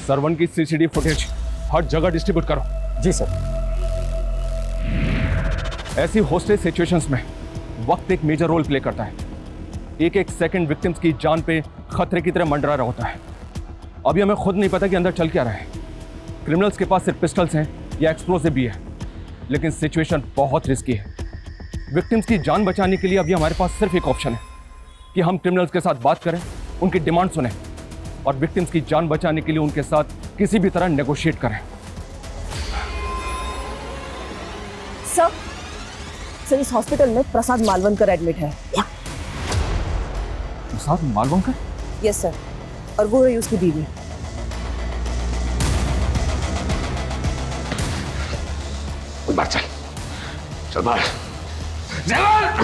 सरवन की CCTV footage हर जगह distribute करो। जी सर। ऐसी हॉस्टेज सिचुएशंस में वक्त एक मेजर रोल प्ले करता है। एक एक सेकंड विक्टिम्स की जान पे खतरे की तरह मंडरा रहा होता है। अभी हमें खुद नहीं पता कि अंदर चल क्या रहा है। क्रिमिनल्स के पास सिर्फ पिस्टल्स हैं या एक्सप्लोसिव भी है, लेकिन सिचुएशन बहुत रिस्की है। विक्टिम्स की जान बचाने के लिए अभी हमारे पास सिर्फ एक ऑप्शन है कि हम क्रिमिनल्स के साथ बात करें, उनकी डिमांड सुनें और विक्टिम्स की जान बचाने के लिए उनके साथ किसी भी तरह नेगोशिएट करें। सर इस हॉस्पिटल में प्रसाद मालवणकर एडमिट है। प्रसाद मालवणकर? यस सर, और वो है उसकी बीवी। बाहर चल, चल बाहर। जवान!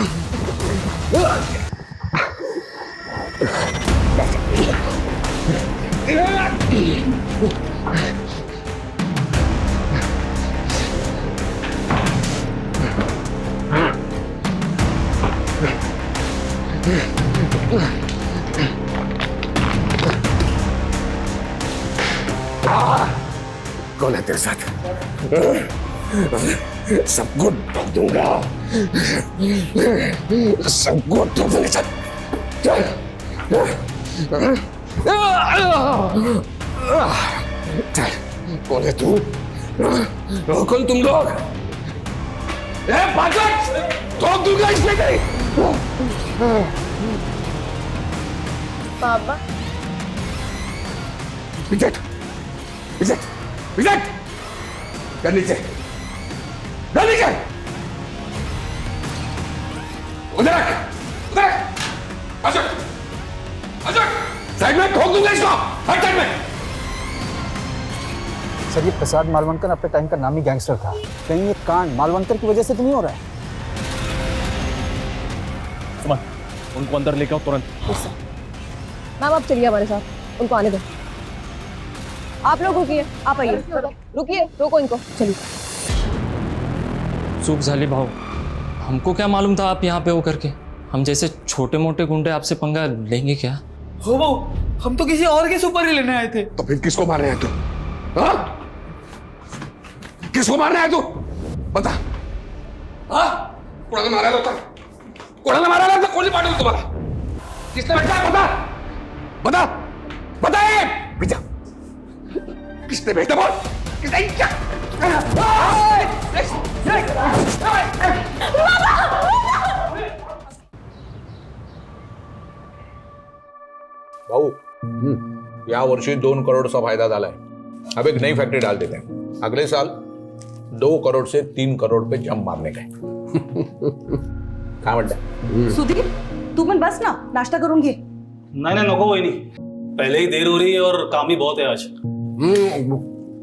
कौन है तेरे साथ? सबको ठोक दूंगा, सबको ठोक दूंगा। चल चल, कौन है तू? कौन तुम लोग? भागत, ठोक दूंगा इसमें कहीं। पापा विजय, विजय, विजय, कर नीचे, कर नीचे, उधर उधर, अशोक, अशोक, साइड में ठोक दूंगा इसको, हर साइड में। सर ये प्रसाद मालवणकर अपने टाइम का नामी गैंगस्टर था। कहीं ये कांड मालवणकर की वजह से तो नहीं हो रहा है? सुमन, उनको अंदर लेकर आओ तुरंत। मैम आप चलिए हमारे साथ, उनको आने दो। आप लोग रुकिए, आप आइए। रुकिए, रोको इनको, चलिए। चूक झाली भाऊ, हमको क्या मालूम था आप यहाँ पे हो करके। हम जैसे छोटे मोटे गुंडे आपसे पंगा लेंगे क्या? हो भाऊ, हम तो किसी और के सुपर ही लेने आए थे। तो फिर किसको मारने आए तू? हाँ? किसको मारने आए तू? बता। हाँ? कोणाला मारायला होता? कोणाला मारायला होता? कोणी पाठवलं तुम्हाला? किसने भेजा? बता, बता, बता ये! भेजा। किसने भेजा बोल? किसने क्या? भाऊ, या वर्षी 2 करोड़चा फायदा झालाय। अब एक नई फैक्ट्री डाल देते हैं। अगले साल 2 करोड़ से 3 करोड़ पे जंप मारने का। काय म्हणताय? सुधीर तू पण बस ना, नाश्ता करून घे। नहीं नहीं नको वही नहीं, पहले ही देर हो रही है और काम ही बहुत है आज।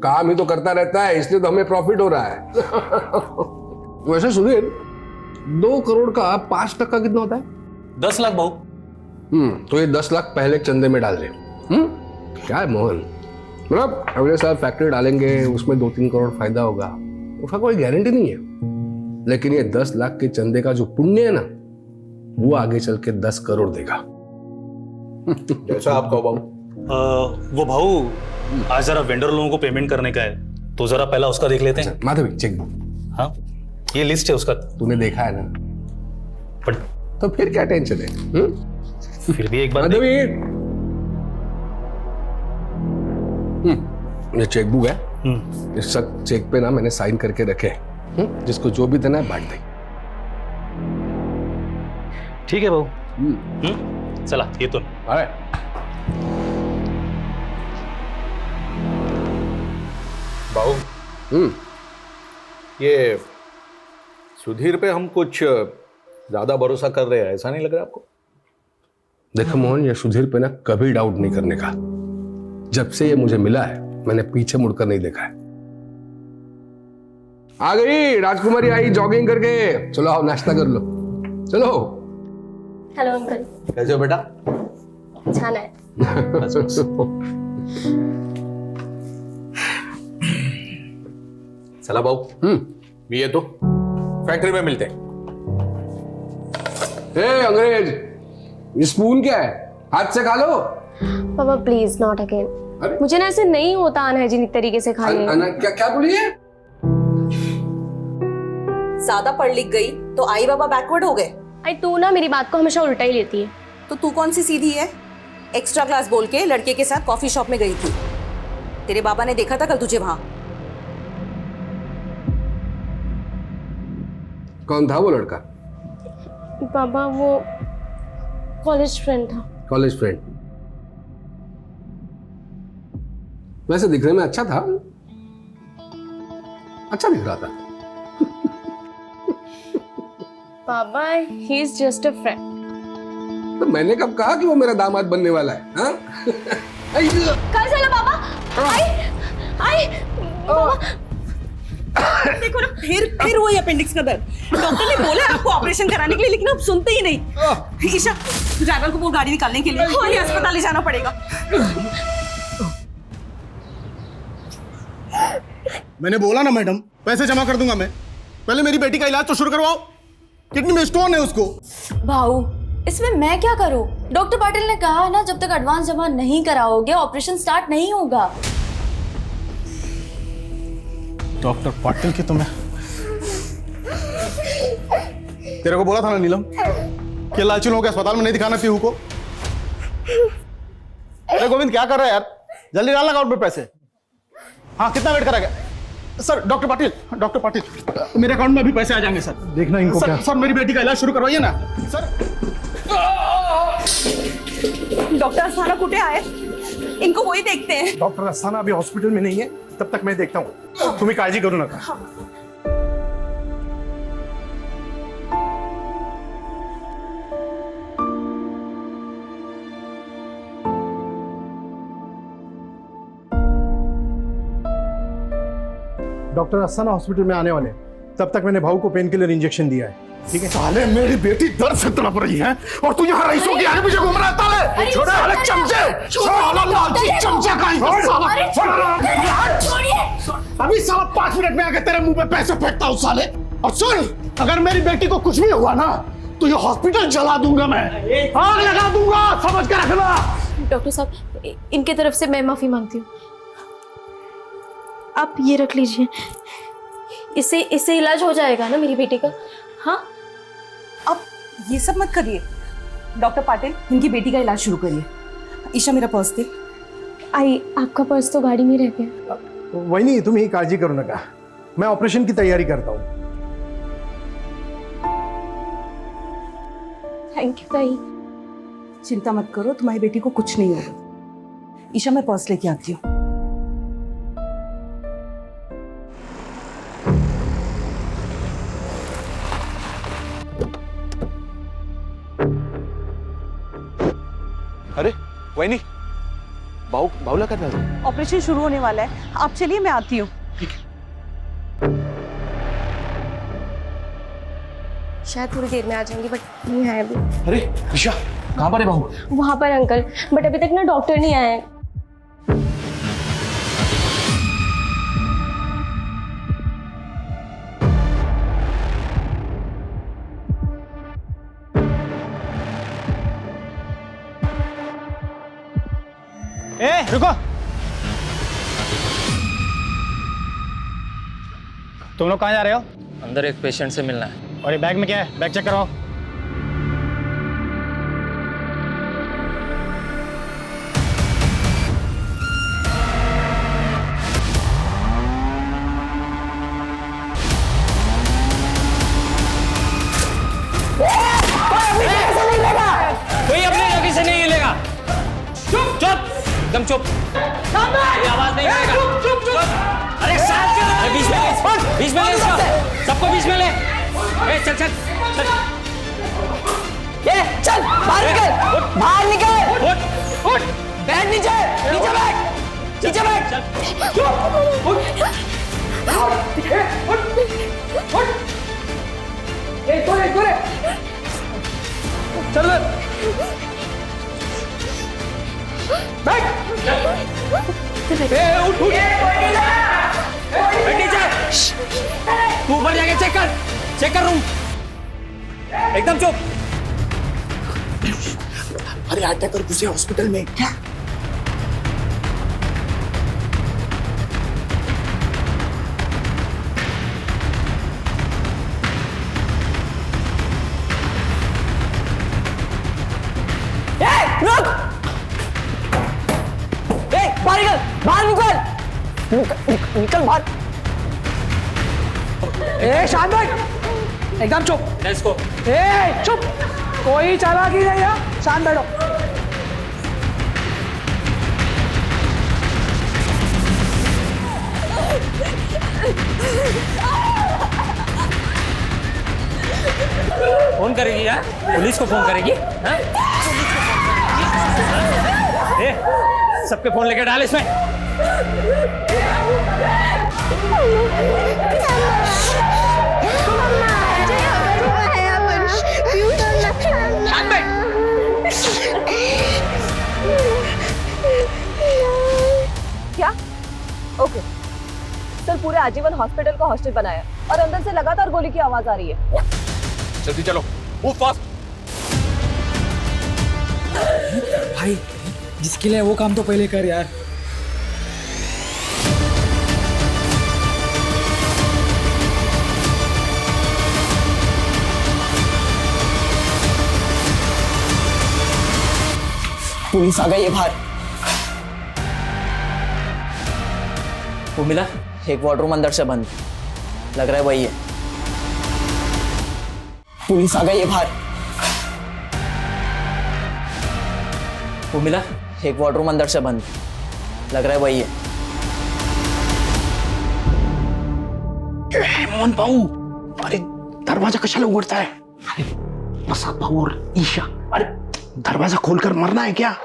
काम ही तो करता रहता है, इसलिए तो हमें प्रॉफिट हो रहा है। वैसे सुधीर, 2 करोड़ का 5% कितना होता है? 10 लाख भाऊ। तो ये 10 लाख पहले चंदे में डाल दे। क्या है मोहन, मतलब अगले साल फैक्ट्री डालेंगे, उसमें 2-3 करोड़ फायदा होगा, उसका कोई गारंटी नहीं है। लेकिन ये 10 लाख के चंदे का जो पुण्य है ना, वो आगे चल के 10 करोड़ देगा। जैसा आप कहो भाऊ। वो भाऊ, आज जरा वेंडर लोगों को पेमेंट करने का है, तो जरा पहला उसका देख लेते हैं। माधवी चेकबुक। हाँ, ये लिस्ट है उसका। तूने देखा है ना? पर तो फिर क्या टेंशन है? फिर भी एक बार माधवी, ये चेकबुक है। इस चेक पे ना मैंने साइन करके रखे, जिसको जो भी देना है बांट दे। ठीक है भाऊ। चला ये तो अरे भाऊ, ये सुधीर पे हम कुछ ज्यादा भरोसा कर रहे हैं, ऐसा नहीं लग रहा आपको? देखो मोहन, ये सुधीर पे ना कभी डाउट नहीं करने का। जब से ये मुझे मिला है, मैंने पीछे मुड़कर नहीं देखा है। आ गई राजकुमारी, आई जॉगिंग करके। चलो आओ नाश्ता कर लो, चलो। हेलो अंकल, कैसे हो बेटा? छान आहे। चला भाऊ, मी येतो, फैक्ट्री में मिलते हैं। अंग्रेज, ये स्पून क्या है? हाथ से खा लो। पापा प्लीज नॉट अरे? अगेन, मुझे ना ऐसे नहीं होता अनहाइजीनिक तरीके से खाने। क्या क्या बोली है? ज्यादा पढ़ लिख गई तो आई बाबा बैकवर्ड हो गए। आई तू ना मेरी बात को हमेशा उल्टा ही लेती है। तो तू कौन सी सीधी है? एक्स्ट्रा क्लास बोल के लड़के के साथ कॉफी शॉप में गई थी। तेरे बाबा ने देखा था कल तुझे वहां। कौन था वो लड़का? पापा वो कॉलेज फ्रेंड था। College friend? वैसे दिखने में अच्छा था, अच्छा दिख रहा था। पापा he is just a friend. तो मैंने कब कहा कि वो मेरा दामाद बनने वाला है? हाँ? कल चला पापा। आई देखो ना, फिर वही अपेंडिक्स का दर्द। डॉक्टर ने बोला है आपको ऑपरेशन कराने के लिए, लेकिन आप सुनते ही नहीं। ईशा, ड्राइवर को बोल गाड़ी निकालने के लिए, और ये अस्पताल ले जाना पड़ेगा। मैंने बोला ना मैडम, पैसे जमा कर दूंगा मैं। पहले मेरी बेटी का इलाज तो शुरू करवाओ। किडनी में स्टोन है उसको। भाऊ, इसमें मैं क्या करूं? डॉक्टर पाटिल ने कहा ना, जब तक एडवांस जमा नहीं कराओगे ऑपरेशन स्टार्ट नहीं होगा। डॉक्टर पाटिल की तुम्हें, तेरे को बोला था ना नीलम कि लालची लोगों के अस्पताल में नहीं दिखाना पीहू को। अरे गोविंद क्या कर रहा है यार? जल्दी डालना अकाउंट में पैसे। हाँ, कितना वेट करेगा सर? डॉक्टर पाटिल मेरे अकाउंट में अभी पैसे आ जाएंगे सर। देखना इनको क्या। सर मेरी बेटी का इलाज शुरू करवाइए ना सर। डॉक्टर अस्थाना कुटे आए, इनको वही देखते हैं। डॉक्टर अस्थाना अभी हॉस्पिटल में नहीं है, तब तक मैं देखता हूँ। तुम्हें काळजी करू नका। डॉक्टर अस्थाना हॉस्पिटल में आने वाले, तब तक मैंने भाऊ को पेन किलर इंजेक्शन दिया है। ठीक है? साले मेरी बेटी दर्द से तड़प रही है और तू यहाँ रईसों के आगे पीछे घूम रहा है। साले छोड़, साले चमचे, साला लालची चमचा का ही साला। अभी साला 5 मिनट में आके तेरे मुंह पे पैसे फेंकता हूँ साले। और सुन, अगर मेरी बेटी को कुछ भी हुआ ना तो ये हॉस्पिटल जला दूंगा मैं, आग लगा दूंगा, समझ के रखना। डॉक्टर साहब, इनके तरफ से मैं माफी मांगती हूँ। आप ये रख लीजिए, इससे इलाज हो जाएगा ना मेरी बेटी का? हाँ, अब ये सब मत करिए। डॉक्टर पाटिल, इनकी बेटी का इलाज शुरू करिए। ईशा, मेरा पर्स दे। आई, आपका पर्स तो गाड़ी में रह गया। वही नहीं, तुम ही काळजी करू नका, मैं ऑपरेशन की तैयारी करता हूँ। थैंक यू ताई। चिंता मत करो, तुम्हारी बेटी को कुछ नहीं होगा। ईशा, मैं पर्स लेके आती हूँ। अरे वही बाउला कर रहा है। ऑपरेशन शुरू होने वाला है, आप चलिए, मैं आती हूँ। शायद थोड़ी देर में आ जाएंगी, बट नहीं है अभी। अरे ईशा, कहाँ पर है बहू? वहां पर अंकल, बट अभी तक ना डॉक्टर नहीं आए हैं। रुको, तुम लोग कहाँ जा रहे हो? अंदर एक पेशेंट से मिलना है। और ये बैग में क्या है? बैग चेक कराओ। कोई अपने जगह से नहीं हिलेगा। चुप चुप, एकदम चुप। आवाज नहीं करेगा। चुप चुप। अरे साथ के, अरे बीच में ले इसको, सबको बीच में ले। ए चल चल चल, ये चल बाहर निकल, बाहर निकल। उठ उठ, बैठ नीचे, नीचे बैठ, नीचे बैठ। चल उठ, चल बैठ। उठ उठ, बैठ नीचे। तू ऊपर जाके चेक कर रूम। एकदम चुप। अरे अटैक कर घुसे हॉस्पिटल में क्या? निकल बाहर। शांत बैठ, एकदम चुप। Let's go. चुप, कोई चालाकी नहीं है, शांत बैठो। फोन करेगी यार, पुलिस को फोन करेगी? हाँ? सबके फोन लेके डाल इसमें। क्या? ओके सर, पूरे आजीवन हॉस्पिटल को हॉस्टल बनाया और अंदर से लगातार गोली की आवाज आ रही है। जल्दी चलो, मूव फास्ट। भाई जिसके लिए वो काम तो पहले कर यार। पुलिस आ गई है बाहर। वो मिला, एक वार्डरूम अंदर से बंद, लग रहा है वही है। पुलिस आ गई है बाहर। वो मिला, एक वार्डरूम अंदर से बंद, लग रहा है वही है। मोहन भाऊ, अरे दरवाजा कशाला उघडता है? अरे प्रसाद भाऊ और ईशा, अरे दरवाजा खोलकर मरना है क्या?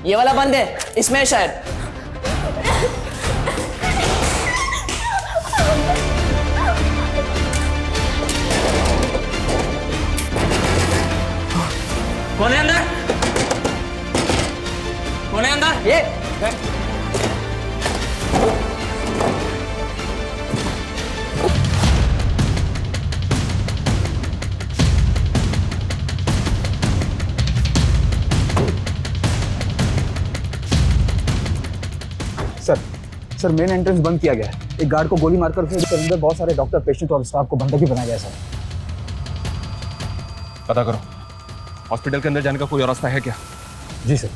ये वाला बंद है, इसमें शायद। कौन है अंदर? कौन है अंदर? ये सर मेन एंट्रेंस बंद किया गया है। एक गार्ड को गोली मारकर फिर अंदर बहुत सारे डॉक्टर, पेशेंट और स्टाफ को बंधक भी बनाया गया है सर। पता करो, हॉस्पिटल के अंदर जाने का कोई और रास्ता है क्या? जी सर।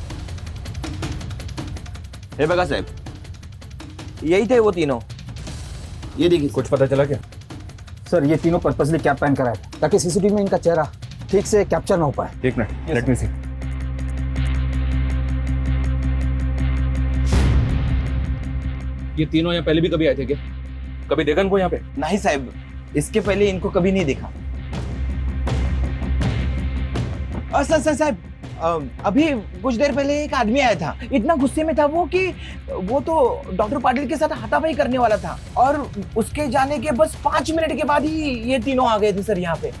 हे बगा साहब, यही थे वो तीनों। ये देखिए। कुछ पता चला क्या? सर ये तीनों पर्पसली कैप पहन कर आए थे ताकि सीसीटीवी में इनका चेहरा ठीक से कैप्चर ना हो पाए। एक मिनट, लेट मी सी। ये तीनों यहाँ पहले भी कभी आए थे क्या? कभी देखा इनको यहाँ पे? नहीं साहब, इसके पहले इनको कभी नहीं देखा। सर साहब, अभी कुछ देर पहले एक आदमी आया था, इतना गुस्से में था वो कि वो तो डॉक्टर पाटिल के साथ हाथापाई करने वाला था और उसके जाने के बस 5 मिनट के बाद ही ये तीनों आ गए थे सर यहाँ पे।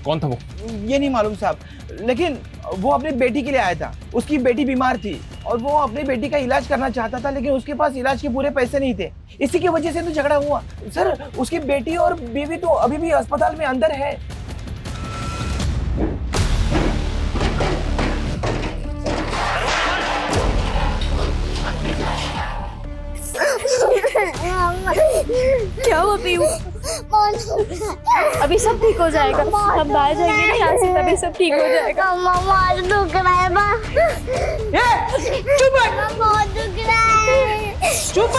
कौन था वो? ये नहीं मालूम साहब, लेकिन वो अपनी बेटी के लिए आया था। उसकी बेटी बीमार थी और वो अपनी बेटी का इलाज करना चाहता था, लेकिन उसके पास इलाज के पूरे पैसे नहीं थे। इसी की वजह से तो झगड़ा हुआ सर। उसकी बेटी और बीवी तो अभी भी अस्पताल में अंदर है। क्या हुआ पीयू? अभी सब ठीक हो जाएगा, हम बाहर जाएंगे ना यहाँ से, तभी सब ठीक हो जाएगा। मामा दुख रहा है बा। चुप बहुत दुख रहा है। चुप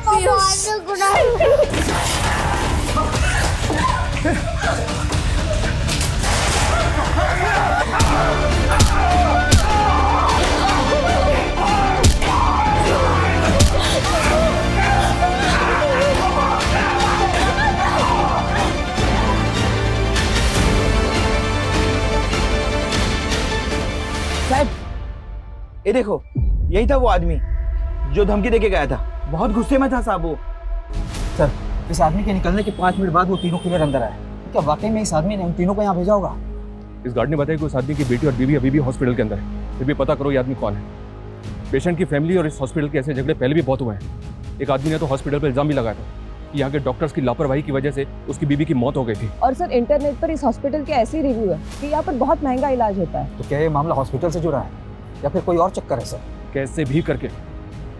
बहुत दुख रहा है। ये देखो, यही था वो आदमी जो धमकी देके गया था। बहुत गुस्से में था साहब वो। सर, इस आदमी के निकलने के 5 मिनट बाद वो तीनों किलर अंदर आए। क्या वाकई में इस आदमी ने उन तीनों को यहाँ भेजा होगा? इस गार्ड ने बताया कि उस आदमी की बेटी और बीवी अभी भी हॉस्पिटल के अंदर है। फिर भी पता करो ये आदमी कौन है। पेशेंट की फैमिली और इस हॉस्पिटल के ऐसे झगड़े पहले भी बहुत हुए हैं। एक आदमी ने तो हॉस्पिटल पर इल्जाम भी लगाया था कि यहाँ के डॉक्टर्स की लापरवाही की वजह से उसकी बीवी की मौत हो गई थी। और सर, इंटरनेट पर इस हॉस्पिटल के ऐसे रिव्यू है कि यहाँ पर बहुत महंगा इलाज होता है। तो क्या ये मामला हॉस्पिटल से जुड़ा है या फिर कोई और चक्कर है सर? कैसे भी करके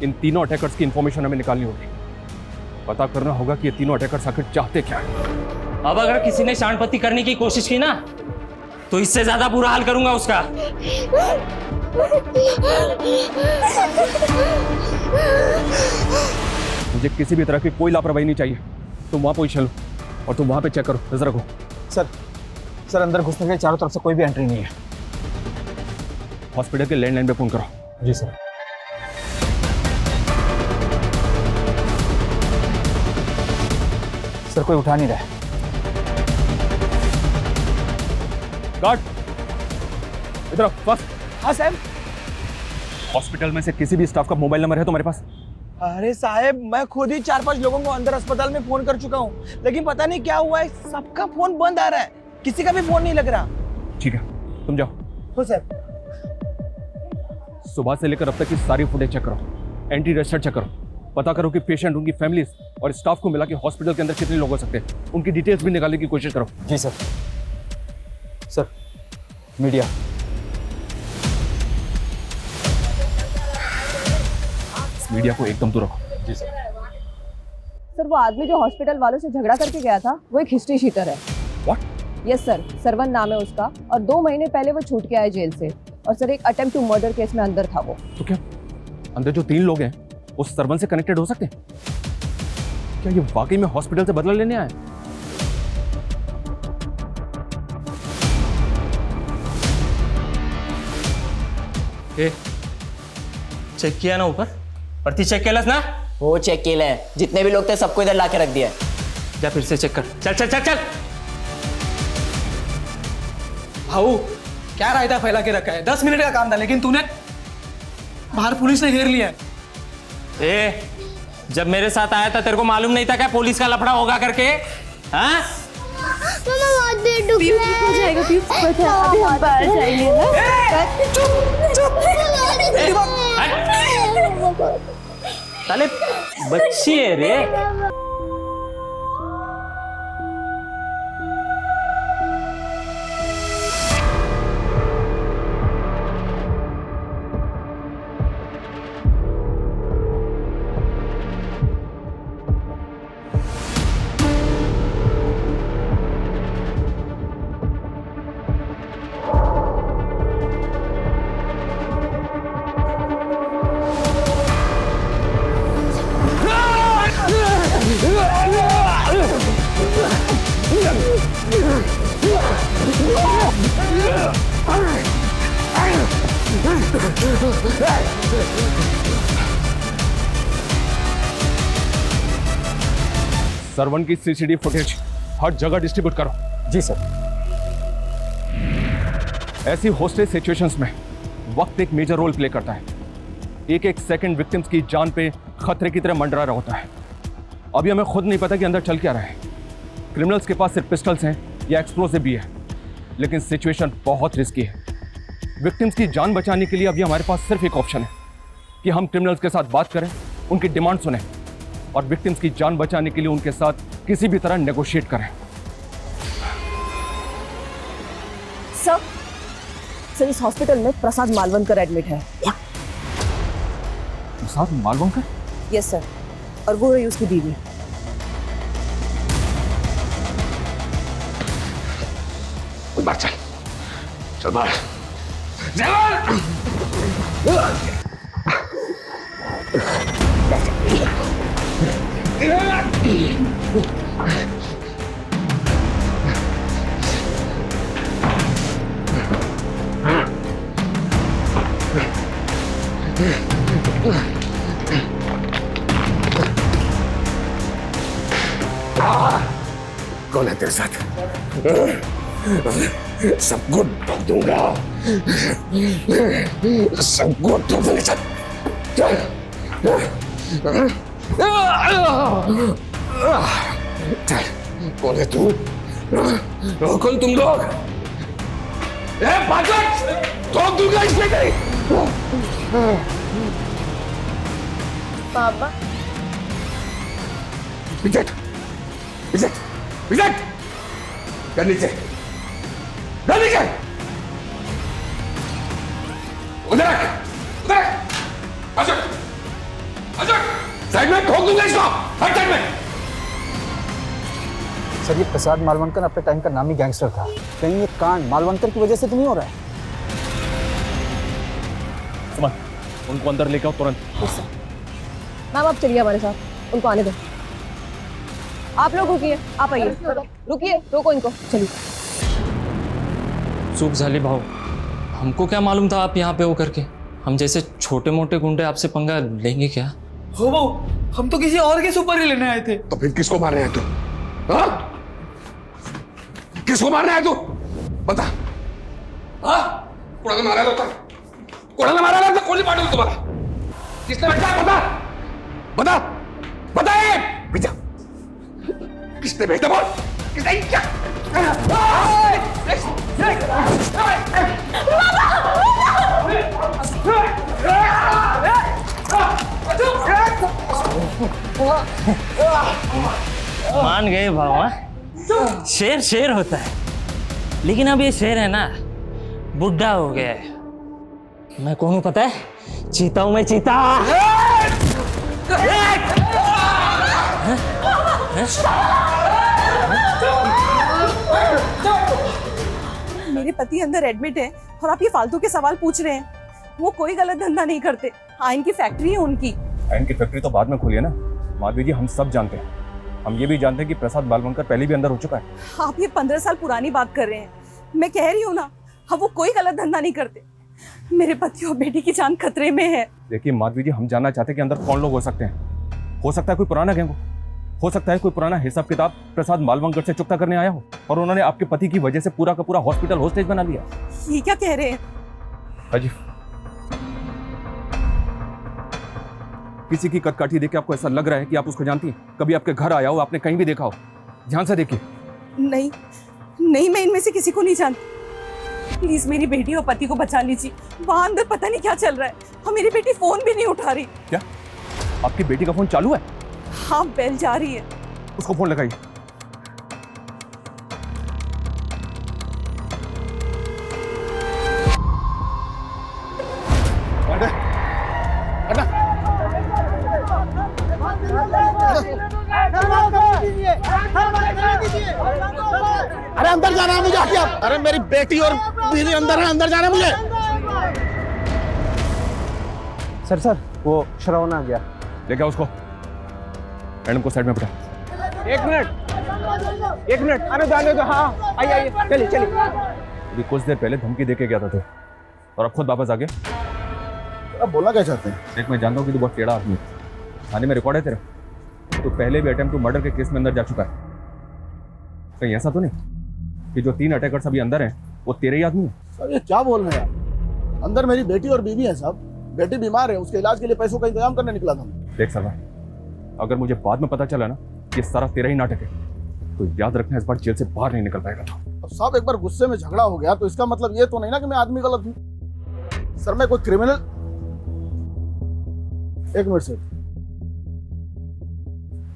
इन तीनों अटैकर्स की इंफॉर्मेशन हमें निकालनी होगी। पता करना होगा कि ये तीनों अटैकर्स आखिर चाहते क्या है। अब अगर किसी ने शांतपत्ति करने की कोशिश की ना तो इससे ज्यादा बुरा हाल करूंगा उसका। मुझे किसी भी तरह की कोई लापरवाही नहीं चाहिए। तुम वहां पोजीशन लो और तुम वहां पे चेक करो, नजर रखो। सर अंदर घुसने के चारों तरफ से कोई भी एंट्री नहीं है। हॉस्पिटल के लैंडलाइन पे फोन करो। जी सर। सर कोई उठा नहीं रहा है। गार्ड इधर आओ, बस। हाँ साहब। हॉस्पिटल में से किसी भी स्टाफ का मोबाइल नंबर है तुम्हारे पास? अरे साहब, मैं खुद ही 4-5 लोगों को अंदर अस्पताल में फोन कर चुका हूँ, लेकिन पता नहीं क्या हुआ है, सबका फोन बंद आ रहा है, किसी का भी फोन नहीं लग रहा। ठीक है, तुम जाओ। हो साहब। सुबह से लेकर अब तक की सारी फुटेज चेक करो, एंटी रजिस्टर चेक करो, पता करो कि पेशेंट, उनकी फैमिली और स्टाफ को मिला के हॉस्पिटल के अंदर कितने लोग हो सकते हैं, उनकी डिटेल्स भी निकालने की कोशिश करो। जी सर। Sir, media. मीडिया को एकदम दूर रखो। जी सर। सर, वो आदमी जो हॉस्पिटल वालों से झगड़ा करके गया था वो एक हिस्ट्री शीटर है। व्हाट? यस सर, सरवन नाम है उसका, और 2 महीने पहले वो छूट के आया जेल से। और सर, एक अटेम्प्ट टू मर्डर केस में अंदर था वो। तो क्या अंदर जो 3 लोग हैं वो सरवन से कनेक्टेड हो सकते हैं? क्या ये वाकई में हॉस्पिटल से बदला लेने आए? चेक किया ना ऊपर? प्रति चेक केलस ना? वो चेक केला है, जितने भी लोग थे सबको इधर लाके रख दिया। जा फिर से चेक कर। चल चल चल चल। भाऊ, क्या रायता फैला के रखा है? 10 मिनट का काम था, लेकिन तूने बाहर पुलिस ने घेर लिया है। ए, जब मेरे साथ आया था तेरे को मालूम नहीं था क्या पुलिस का लफड़ा होगा करके? हाँ? हो जाएगा अभी हम बाहर जाएंगे ना। साले बच्ची है रे। सरवन की सीसीटीवी फुटेज हर जगह डिस्ट्रीब्यूट करो। जी सर। ऐसी होस्टेज सिचुएशंस में वक्त एक मेजर रोल प्ले करता है। एक एक सेकंड विक्टिम्स की जान पे खतरे की तरह मंडरा रहा होता है। अभी हमें खुद नहीं पता कि अंदर चल क्या रहा है। क्रिमिनल्स के पास सिर्फ पिस्टल्स हैं या एक्सप्लोसिव भी है, लेकिन सिचुएशन बहुत रिस्की है। विक्टिम्स की जान बचाने के लिए अभी हमारे पास सिर्फ एक ऑप्शन है कि हम क्रिमिनल्स के साथ बात करें, उनकी डिमांड सुनें और विक्टिम्स की जान बचाने के लिए उनके साथ किसी भी तरह नेगोशिएट करें। सर, इस हॉस्पिटल में प्रसाद मालवणकर एडमिट है। प्रसाद मालवणकर? यस सर, और वो रही उसकी बीवी। बाहर चल, चल बाहर। कौन है तेरे साथ? सबको ठोक दूंगा। सबको तो बोले चल कौन है तू? कौन तुम लोग? ठोक दूंगा इसमें कहीं। पापा विजट विजट विजट कर नीचे कर नीचे उधर उधर अशोक अशोक साइड में ठोक दूंगा इसको हट साइड में। सर ये प्रसाद मालवणकर अपने टाइम का नामी गैंगस्टर था, कहीं ये कांड मालवणकर की वजह से तो नहीं हो रहा है? सुमन उनको अंदर लेके आओ तुरंत। मैम आप चलिए हमारे साथ, उनको आने दो। आप लोग रुकिए, आप आइए। रुकिए, रोको इनको, चलिए। चूक झाली भाऊ, हमको क्या मालूम था आप यहाँ पे हो करके। हम जैसे छोटे मोटे गुंडे आपसे पंगा लेंगे क्या? हो भाऊ, हम तो किसी और के सुपर ही लेने आए थे। तो फिर किसको मारने आए तू? हाँ? किसको मारने आए तू? बता। हाँ? कोणाला मारायला होता? कोणाला मारायला होता? कोणी पाठवलं तुम्हाला? किसने भेजा? बता। बता। बता ये। भेजा। किसने भेजा बोल? किसने क्या? मान गए भावा, शेर शेर होता है, लेकिन अब ये शेर है ना बुढ़ा हो गया है। मैं कौन हूं पता है? चीता हूं मैं, चीता। मेरे पति अंदर एडमिट है और आप ये फालतू के सवाल पूछ रहे हैं। वो कोई गलत धंधा नहीं करते। आयन की फैक्ट्री है उनकी। आयन की फैक्ट्री तो बाद में खुली है ना माधवी जी, हम सब जानते हैं। हम ये भी जानते हैं कि प्रसाद मालवणकर पहले भी अंदर हो चुका है। आप ये 15 साल पुरानी बात कर रहे हैं। मैं कह रही हूँ ना, अब वो कोई गलत धंधा नहीं करते। मेरे पति और बेटी की जान खतरे में है। देखिए माधवी जी, हम जानना चाहते हैं कि अंदर कौन लोग हो सकते हैं। हो सकता है कोई पुराना गैंग हो सकता है कोई पुराना हिसाब किताब प्रसाद मालवणकर से चुकता करने आया हो और उन्होंने आपके पति की वजह से पूरा का पूरा हॉस्पिटल होस्टेज बना लिया। ये क्या कह रहे हैं? अजी, किसी की कटकाठी देख के आपको ऐसा लग रहा है कि आप उसको जानती हैं? कभी आपके घर आया हो, आपने कहीं भी देखा हो? ध्यान से देखिए। नहीं नहीं, मैं इनमें से किसी को नहीं जानती। प्लीज मेरी बेटी और पति को बचा लीजिए। वहां अंदर पता नहीं क्या चल रहा है और मेरी बेटी फोन भी नहीं उठा रही। क्या आपकी बेटी का फोन चालू है? हाँ, बेल जा रही है। उसको फोन लगाइए। अरे अंदर जाना है मुझे, आके आप। अरे मेरी बेटी और बीवी अंदर है, अंदर जाना है मुझे। सर वो श्रवण आ गया। लेके आओ उसको। मैडम को साइड में बिठा। एक मिनट आने दो। हाँ आइए चलिए। अभी कुछ देर पहले धमकी देके गया था और अब खुद वापस आ गए। अब बोलना क्या चाहते हैं? देख, मैं जानता हूँ कि तू बहुत टेढ़ा आदमी है। थाने में रिकॉर्ड है तेरा। तो पहले भी अटेम्प्ट टू मर्डर के केस में अंदर जा चुका है। कहीं ऐसा तो नहीं कि जो 3 अटैकर्स अभी अंदर हैं वो तेरे ही आदमी है? सर ये क्या बोल रहे हैं आप? अंदर मेरी बेटी और बीवी है साहब। बेटी बीमार है, उसके इलाज के लिए पैसों का इंतजाम करने निकला था। देख सरवा, अगर मुझे बाद में पता चला ना कि सारा तेरा ही नाटक है तो याद रखना, इस बार जेल से बाहर नहीं निकल पाएगा। तो अब साहब एक बार गुस्से में झगड़ा हो गया तो इसका मतलब ये तो नहीं ना कि मैं आदमी गलत हूँ। सर मैं कोई क्रिमिनल। एक मिनट सर,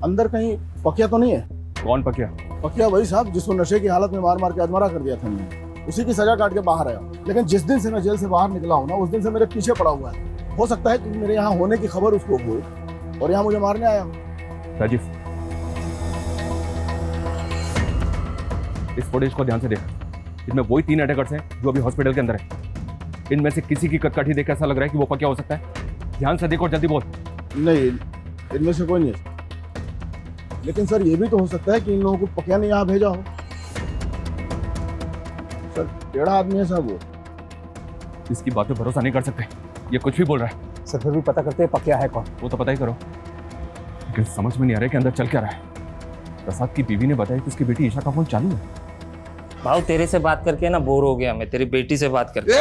अंदर कहीं पकिया तो नहीं है? कौन पकिया? पकिया वही साहब जिसको नशे की हालत में मार मार के अधमरा कर दिया था मैंने। उसी की सजा काट के बाहर आया। लेकिन जिस दिन से मैं जेल से बाहर निकला हूं ना, उस दिन से मेरे पीछे पड़ा हुआ है। हो सकता है कि मेरे यहाँ होने की खबर उसको हुई और यहाँ मुझे मारने आया। राजीव, इस फुटेज को ध्यान से देख। इसमें वही 3 अटैकर्स हैं जो अभी हॉस्पिटल के अंदर है। इनमें से किसी की कटकाठी देख ऐसा लग रहा है कि वो पकिया हो सकता है। ध्यान से देखो, जल्दी बोल। नहीं, इनमें से कोई नहीं है। लेकिन सर ये भी तो हो सकता है कि इन लोगों को पकिया ने यहाँ भेजा हो। सर टेढ़ा आदमी है साहब वो। इसकी बात पे भरोसा नहीं कर सकते, ये कुछ भी बोल रहा है। सर फिर भी पता करते हैं पकिया है कौन। वो तो पता ही करो, लेकिन समझ में नहीं आ रहा है कि अंदर चल क्या रहा है। प्रसाद की बीवी ने बताया कि उसकी बेटी ईशा का फोन चालू है। भाव तेरे से बात करके ना बोर हो गया मैं, तेरी बेटी से बात करके।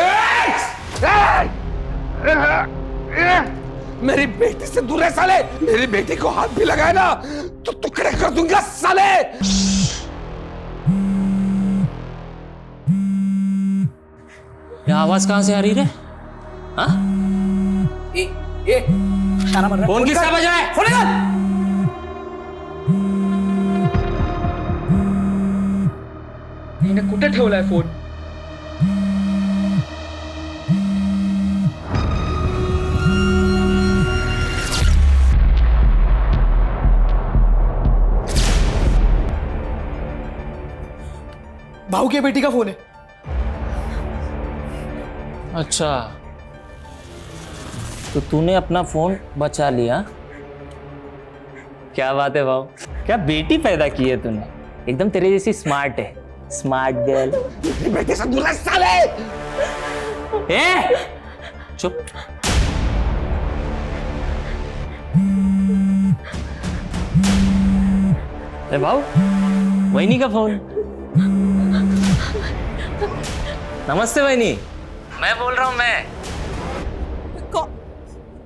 मेरी बेटी से दूर है साले। मेरी बेटी को हाथ भी लगाए ना तो टुकड़े कर दूंगा साले। ये आवाज कहां से आ रही रे? हाँ? फोन किसका बज रहा है? फोन निकाल। इन्हें कुठे ठेवलाय फोन? भाऊ की बेटी का फोन है। अच्छा, तो तूने अपना फोन बचा लिया। क्या बात है भाऊ, क्या बेटी पैदा की है तूने, एकदम तेरे जैसी स्मार्ट है, स्मार्ट गर्ल। बेटे से दूर है साले। ए, चुप। ए भाऊ, वहीनी का फोन। नमस्ते वहीनी, मैं बोल रहा हूँ। मैं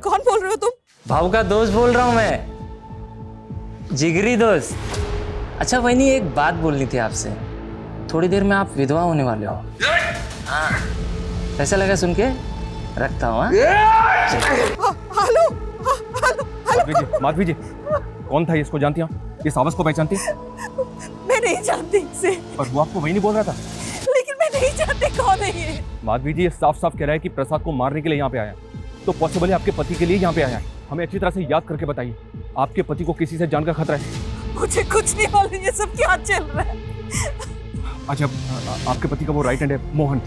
कौन बोल रहे हो तुम? भाऊ का दोस्त बोल रहा हूँ मैं, जिगरी दोस्त। अच्छा वहीनी, एक बात बोलनी थी आपसे। थोड़ी देर में आप विधवा होने वाले हो। हाँ, कैसा लगा सुन के? रखता हूँ। हेलो, माधवी जी, कौन था ये? इसको जानती हैं? इस आवाज को पहचानती हैं? मैं नहीं जानती इसे। पर वो आपको वही नहीं बोल रहा था। लेकिन मैं नहीं जानती कौन है ये। माधवी जी, ये साफ साफ कह रहा है कि प्रसाद को मारने के लिए यहाँ पे आया, तो पॉसिबल है आपके पति के लिए यहाँ पे आया है। हमें अच्छी तरह से याद करके बताइए, आपके पति को किसी से जान का खतरा है? मुझे कुछ नहीं मालूम ये सब क्या चल रहा है। अच्छा, आपके पति का वो राइट हैंड है मोहन,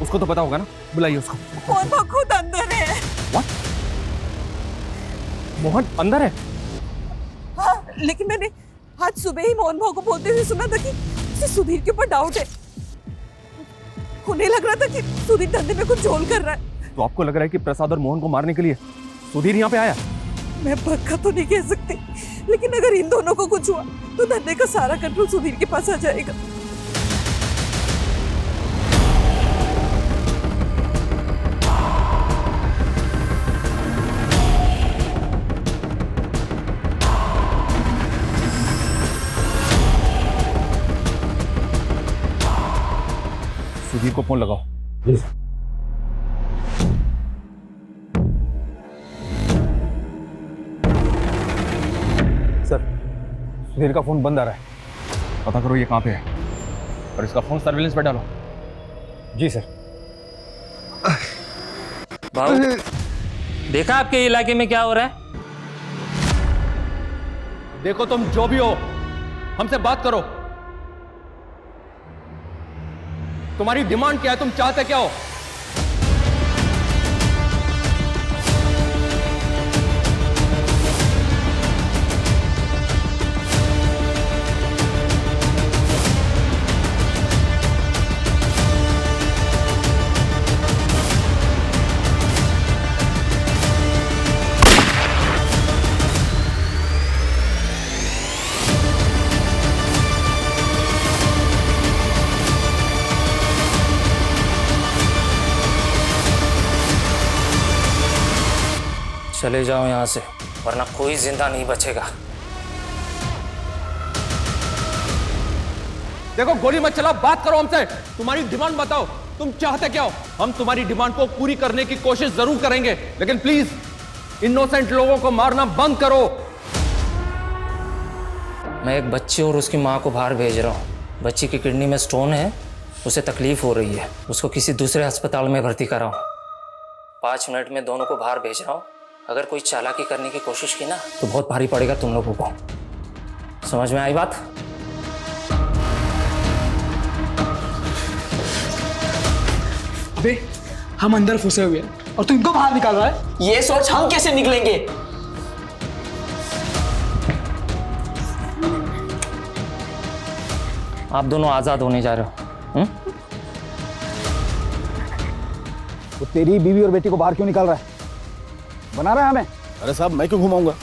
उसको तो पता होगा ना, बुलाइए उसको। मोहन खुद अंदर है। What? मोहन अंदर है? हाँ, लेकिन मैंने आज सुबह ही मोहन भाव को बोलते हुए सुना था कि उसे सुधीर के ऊपर डाउट है। उन्हें लग रहा था कि सुधीर धंधे में कुछ झोल कर रहा है। तो आपको लग रहा है कि प्रसाद और मोहन को मारने के लिए सुधीर यहाँ पे आया? मैं पक्का तो नहीं कह सकती, लेकिन अगर इन दोनों को कुछ हुआ तो धंधे का सारा कंट्रोल सुधीर के पास आ जाएगा। सुधीर को फोन लगाओ। सर, सुधीर का फोन बंद आ रहा है, पता करो ये कहां पे है और इसका फोन सर्विलेंस पे डालो। जी सर। भाऊ, देखा आपके इलाके में क्या हो रहा है? देखो, तुम जो भी हो, हमसे बात करो। तुम्हारी डिमांड क्या है? तुम चाहते क्या हो? चले जाओ यहाँ से, वरना कोई जिंदा नहीं बचेगा। देखो, गोली मत चलाओ, बात करो हमसे। तुम्हारी डिमांड बताओ, तुम चाहते क्या हो? हम तुम्हारी डिमांड को पूरी करने की कोशिश जरूर करेंगे, लेकिन प्लीज इनोसेंट लोगों को मारना बंद करो। मैं एक बच्ची और उसकी माँ को बाहर भेज रहा हूँ। बच्ची की किडनी में स्टोन है, उसे तकलीफ हो रही है, उसको किसी दूसरे अस्पताल में भर्ती कराओ। 5 मिनट में दोनों को बाहर भेज रहा हूँ। अगर कोई चालाकी करने की कोशिश की ना तो बहुत भारी पड़ेगा तुम लोगों को। समझ में आई बात? अबे, हम अंदर फंसे हुए हैं और तुमको बाहर निकाल रहा है। ये सोच हम कैसे निकलेंगे? आप दोनों आजाद होने जा रहे हो। तो तेरी बीवी और बेटी को बाहर क्यों निकाल रहा है? बना रहा है हमें? अरे साहब, मैं क्यों घुमाऊंगा?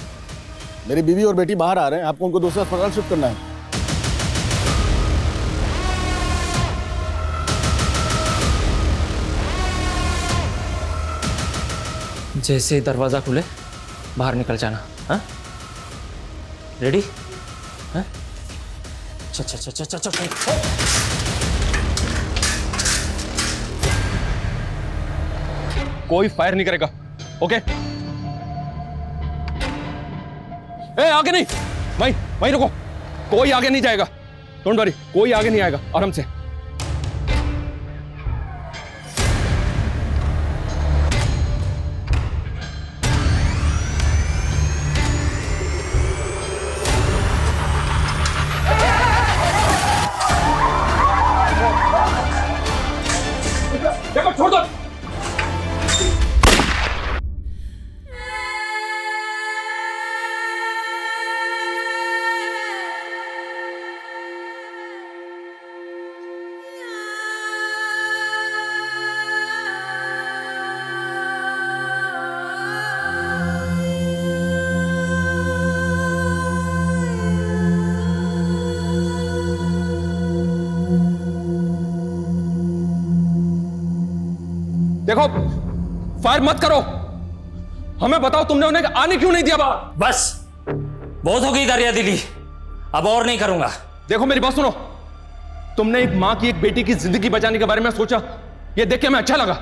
मेरी बीवी और बेटी बाहर आ रहे हैं, आपको उनको दूसरा अस्पताल शिफ्ट करना है। जैसे ही दरवाजा खुले बाहर निकल जाना। हाँ, रेडी? हाँ, चल चल चल चल चल चल। कोई फायर नहीं करेगा, ओके? ए, आगे नहीं, वहीं रुको। कोई आगे नहीं जाएगा, डोंट वरी, कोई आगे नहीं आएगा, आराम से। देखो, छोड़ दो। देखो, फायर मत करो। हमें बताओ, तुमने उन्हें आने क्यों नहीं दिया बाहर? बस बहुत हो गई दरिया दिली, अब और नहीं करूंगा। देखो मेरी बात सुनो, तुमने एक मां की, एक बेटी की जिंदगी बचाने के बारे में सोचा, ये देख के मैं अच्छा लगा।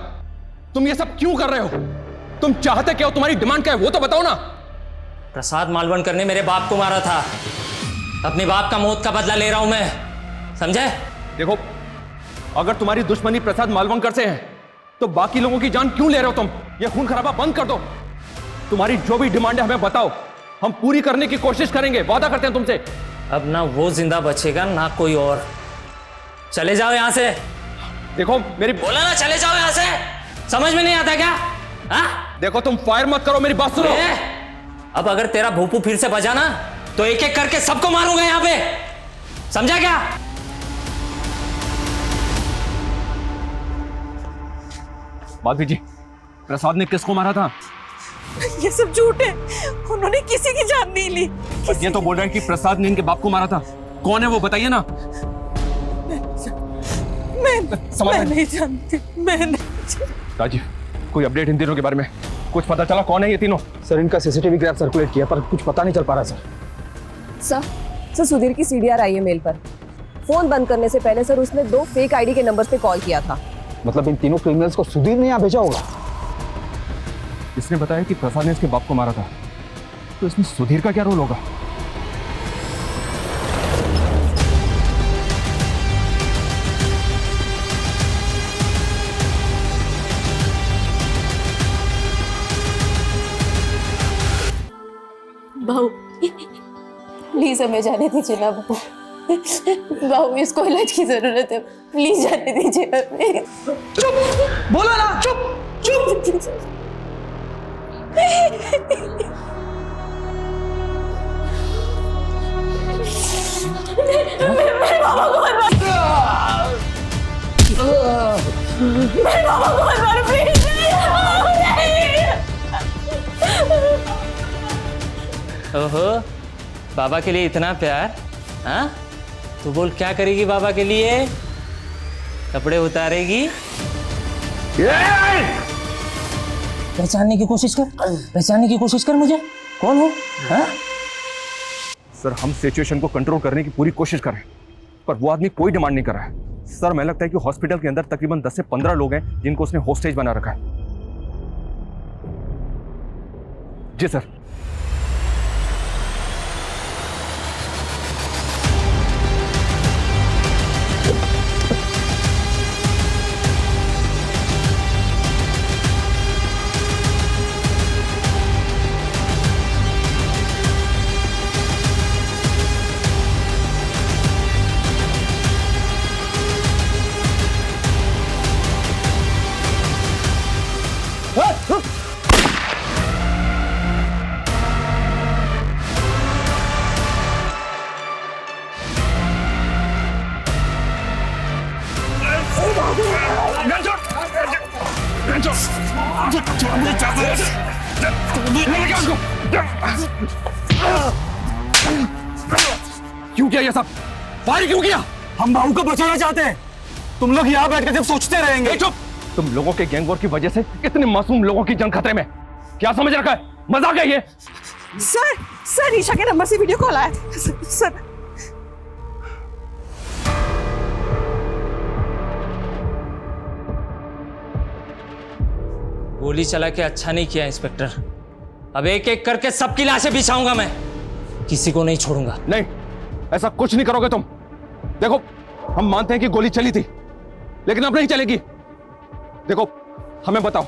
तुम ये सब क्यों कर रहे हो? तुम चाहते क्या हो? तुम्हारी डिमांड क्या है वो तो बताओ ना। प्रसाद मालवणकर ने मेरे बाप को मारा था, अपने बाप का मौत का बदला ले रहा हूं मैं, समझे? देखो, अगर तुम्हारी दुश्मनी प्रसाद मालवणकर से है तो बाकी लोगों की जान क्यों ले रहे हो तुम? ये खून खराबा बंद कर दो। तुम्हारी जो भी डिमांड है हमें बताओ, हम पूरी करने की कोशिश करेंगे, वादा करते हैं तुमसे। अब ना वो जिंदा बचेगा ना कोई और। चले जाओ यहां से। देखो मेरी, बोला ना चले जाओ यहां से, समझ में नहीं आता क्या? हाँ? देखो तुम फायर मत करो, मेरी बात सुनो। अब अगर तेरा भूपू फिर से बजा ना तो एक एक करके सबको मारूंगा यहां पे, समझा क्या? माधवी जी, प्रसाद ने किसको मारा था? ये सब झूठ है, उन्होंने किसी की जान नहीं ली। ये तो बोल रहे हैं कि प्रसाद ने इनके बाप को मारा था। कौन है वो बताइए ना। मैं नहीं जानती, मैं नहीं। राजीव, कोई अपडेट इन तीनों के बारे में? कुछ पता चला कौन है ये तीनों? सर, इनका सीसीटीवी ग्राफ सर्कुलेट किया पर कुछ पता नहीं चल पा रहा सर सुधीर की सीडीआर आई है मेल पर। फोन बंद करने से पहले सर उसने 2 फेक आईडी के नंबर पे कॉल किया था। मतलब इन तीनों क्रिमिनल्स को सुधीर ने यहाँ भेजा होगा। इसने बताया कि प्रसाद ने इसके बाप को मारा था, तो इसमें सुधीर का क्या रोल होगा? बहू प्लीज हमें जाने दीजिए ना बहू। बहू इसको इलाज की जरूरत है, प्लीज जाने दीजिए। चुप, बोलो ना, चुप चुप। मेरे बाबा को मत मारो, मेरे बाबा को मत मारो प्लीज। ओहो, बाबा के लिए इतना प्यार? हाँ, तू बोल क्या करेगी बाबा के लिए? कपड़े उतारेगी? पहचानने की कोशिश कर, पहचानने की कोशिश कर मुझे, कौन हो? हाँ? सर, हम सिचुएशन को कंट्रोल करने की पूरी कोशिश कर रहे हैं, पर वो आदमी कोई डिमांड नहीं कर रहा है। सर, मैं लगता है कि हॉस्पिटल के अंदर तकरीबन 10 से 15 लोग हैं जिनको उसने होस्टेज बना रखा है। जी सर। क्यों किया ये सब? फायर क्यों किया? हम बहू को बचाना चाहते हैं। तुम लोग यहाँ बैठ कर जब सोचते रहेंगे। चुप! तुम लोगों के गैंग वॉर की वजह से इतने मासूम लोगों की जान खतरे में। क्या समझ रखा है? मजाक है ये? सर ईशा के नंबर से वीडियो कॉल आया। सर गोली चला के अच्छा नहीं किया इंस्पेक्टर। अब एक एक करके सबकी लाशें बिछाऊंगा मैं, किसी को नहीं छोड़ूंगा। नहीं, ऐसा कुछ नहीं करोगे तुम। देखो, हम मानते हैं कि गोली चली थी, लेकिन अब नहीं चलेगी। देखो, हमें बताओ,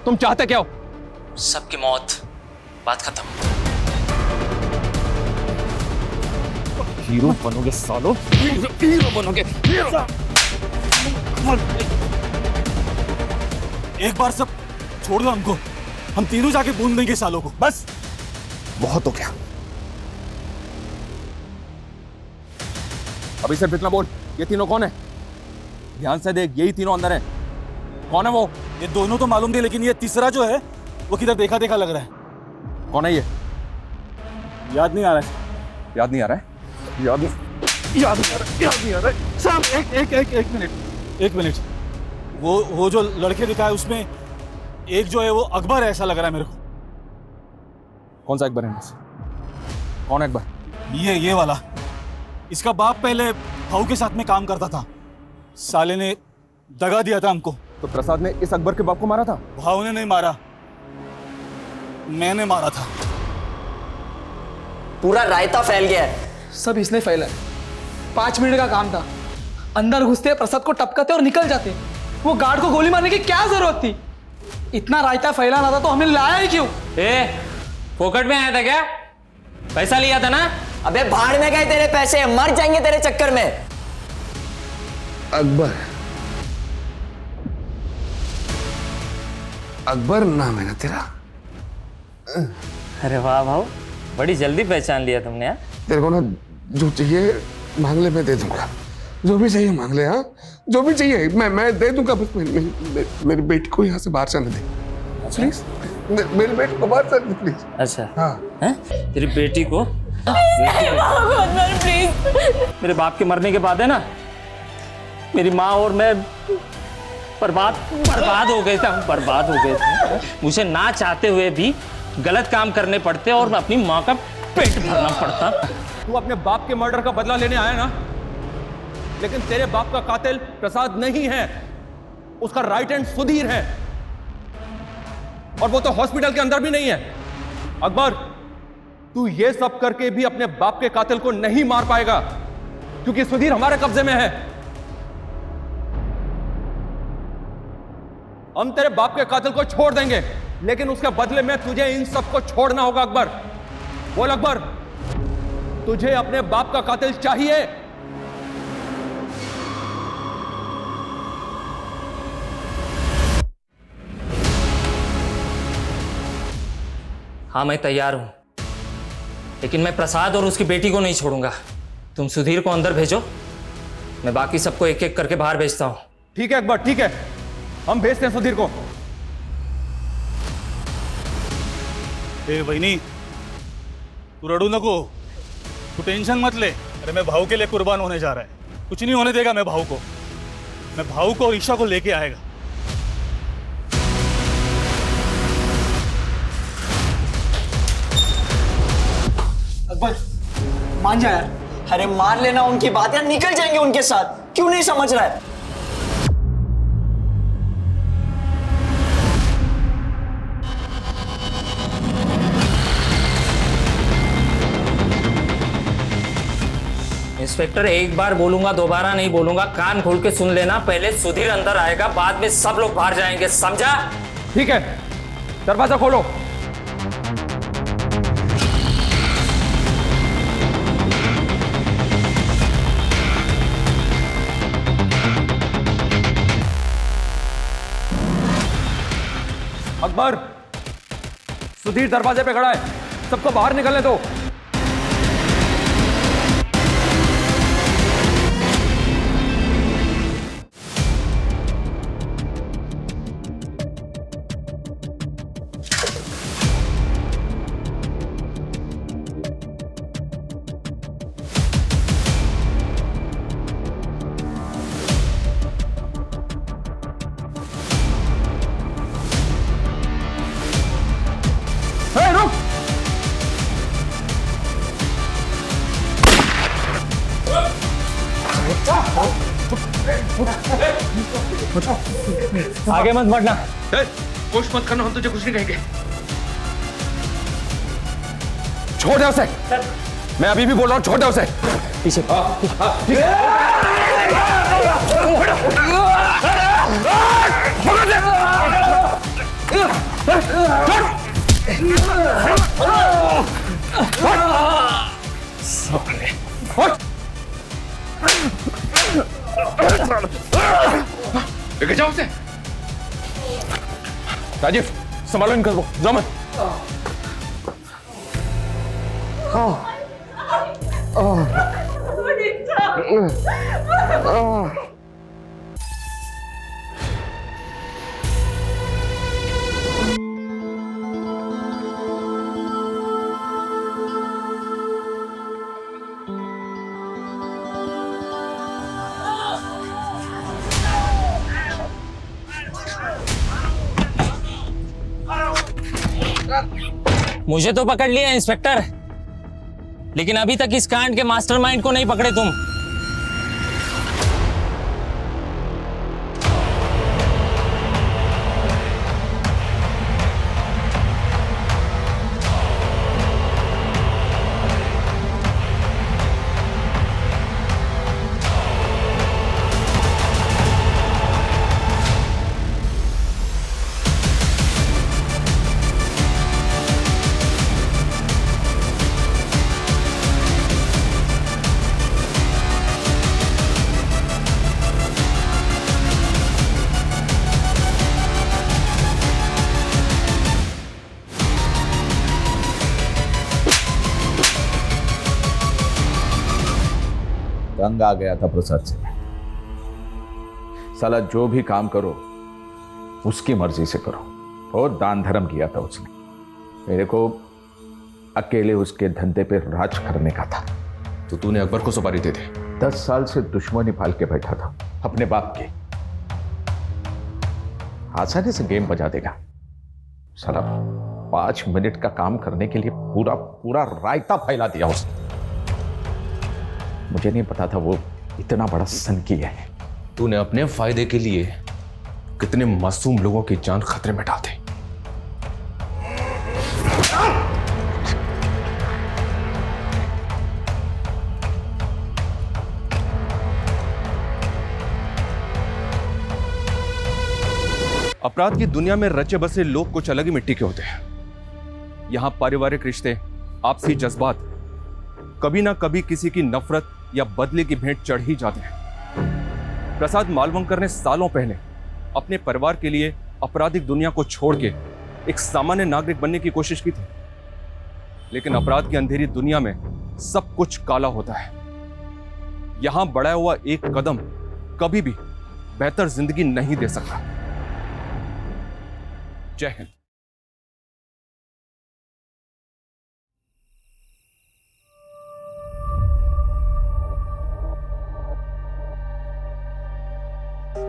तुम चाहते क्या हो? सबकी मौत, बात खत्म। हीरो बनोगे सालो, हीरो बनोगे। एक बार सब छोड़ दो हमको, हम तीनों जाके बूंद देंगे सालों को, बस। बहुत हो गया। अभी सिर्फ इतना बोल, ये तीनों कौन है? ध्यान से देख, यही तीनों अंदर है। कौन है वो? ये दोनों तो मालूम थे, लेकिन ये तीसरा जो है वो किधर देखा देखा लग रहा है। कौन है ये? याद नहीं आ रहा है। याद नहीं आ रहा है? याद नहीं आ रहा है। सर एक मिनट। वो जो लड़के दिखाए उसमें एक जो है वो अकबर है, ऐसा लग रहा है मेरे को। कौन सा अकबर है? कौन है अकबर? ये वाला। इसका बाप पहले भाऊ के साथ में काम करता था, साले ने दगा दिया था हमको। तो प्रसाद ने इस अकबर के बाप को मारा था? भाऊ ने नहीं मारा, मैंने मारा था। पूरा रायता फैल गया है। सब इसने फैला है। 5 मिनट का काम था, अंदर घुसते प्रसाद को टपकाते और निकल जाते। वो गार्ड को गोली मारने की क्या जरूरत थी? इतना रायता फैलाना था तो हमें लाया ही क्यों? फोकट में आया था क्या? पैसा लिया था ना? अबे भाड़ में गए तेरे पैसे, मर जाएंगे तेरे चक्कर में। अकबर नाम है ना तेरा? अरे वाह भाऊ, बड़ी जल्दी पहचान लिया तुमने। यार तेरे को ना जो चाहिए मांग ले, मैं दे दूंगा। जो भी चाहिए मांग ले। हाँ, जो भी चाहिए मैं दे दूंगा। बस मेरी बेटी को यहाँ से बाहर जाने दे प्लीज। मेरी बेटी को बाहर जाने दे प्लीज। अच्छा हाँ, है? तेरी बेटी को? प्लीज। मेरे बाप के मरने के बाद है ना, मेरी माँ और मैं बर्बाद हो गए थे। हम बर्बाद हो गए थे। मुझे ना चाहते हुए भी गलत काम करने पड़ते और मैं अपनी माँ का पेट भरना पड़ता। तू अपने बाप के मर्डर का बदला लेने आया ना, लेकिन तेरे बाप का कातिल प्रसाद नहीं है, उसका राइट हैंड सुधीर है, और वो तो हॉस्पिटल के अंदर भी नहीं है। अकबर, तू ये सब करके भी अपने बाप के कातिल को नहीं मार पाएगा, क्योंकि सुधीर हमारे कब्जे में है। हम तेरे बाप के कातिल को छोड़ देंगे, लेकिन उसके बदले में तुझे इन सबको छोड़ना होगा। अकबर, बोल अकबर, तुझे अपने बाप का कातिल चाहिए? हाँ, मैं तैयार हूं, लेकिन मैं प्रसाद और उसकी बेटी को नहीं छोड़ूंगा। तुम सुधीर को अंदर भेजो, मैं बाकी सबको एक एक करके बाहर भेजता हूं। ठीक है अकबर, ठीक है, हम भेजते हैं सुधीर को। वहीनी, तू रड़ू नको, तू टेंशन मत ले। अरे मैं भाऊ के लिए कुर्बान होने जा रहा है। कुछ नहीं होने देगा मैं भाऊ को। मैं भाऊ को और ईशा को लेके आएगा। अकबर, मान जा यार। अरे मान लेना उनकी बात यार, निकल जाएंगे उनके साथ। क्यों नहीं समझ रहा है? इंस्पेक्टर, एक बार बोलूंगा, दोबारा नहीं बोलूंगा। कान खोल के सुन लेना। पहले सुधीर अंदर आएगा, बाद में सब लोग बाहर जाएंगे, समझा? ठीक है, दरवाजा खोलो। अकबर, सुधीर दरवाजे पे खड़ा है, सबको बाहर निकलने दो। आगे मत बढ़ना। कोशिश मत करना, हम तुझे कुछ नहीं कहेंगे। छोड़ दे उसे। मैं अभी भी बोल रहा हूँ, छोड़ दे उसे। पीछे। लेके जाओ उसे। राजीव संभालो इनको, जाओ मत। मुझे तो पकड़ लिया इंस्पेक्टर, लेकिन अभी तक इस कांड के मास्टरमाइंड को नहीं पकड़े तुम। तंग आ गया था प्रसाद से। साला जो भी काम करो उसकी मर्जी से करो। बहुत दान धर्म किया था उसने। मेरे को अकेले उसके धंधे पे राज करने का था। तो तूने अकबर को सुपारी दे दी। 10 साल से दुश्मनी पाल के बैठा था अपने बाप की। आसानी से गेम बजा देगा साला। 5 मिनट का काम करने के लिए पूरा पूरा रायता फैला दिया उसने। मुझे नहीं पता था वो इतना बड़ा सनकी है। तूने अपने फायदे के लिए कितने मासूम लोगों की जान खतरे में डाल दी। अपराध की दुनिया में रचे बसे लोग कुछ अलग ही मिट्टी के होते हैं। यहां पारिवारिक रिश्ते, आपसी जज्बात कभी ना कभी किसी की नफरत या बदले की भेंट चढ़ ही जाते हैं। प्रसाद मालवंकर ने सालों पहले अपने परिवार के लिए आपराधिक दुनिया को छोड़ के एक सामान्य नागरिक बनने की कोशिश की थी, लेकिन अपराध की अंधेरी दुनिया में सब कुछ काला होता है। यहां बढ़ाया हुआ एक कदम कभी भी बेहतर जिंदगी नहीं दे सकता। जय हिंद।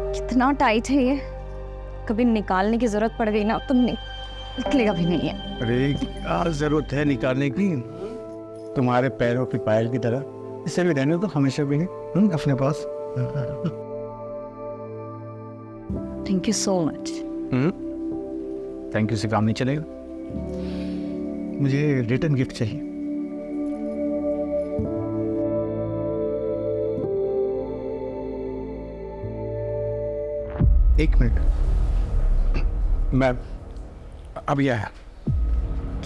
कितना टाइट है ये, कभी निकालने की जरूरत पड़ गई ना तो निकलेगा भी नहीं है। अरे क्या जरूरत है निकालने की, तुम्हारे पैरों की पायल की तरह इसे भी रहने तो हमेशा भी नहीं अपने पास। Thank you so much. Thank you से काम नहीं चलेगा, मुझे रिटर्न गिफ्ट चाहिए। एक मिनट, मैं अभी आया।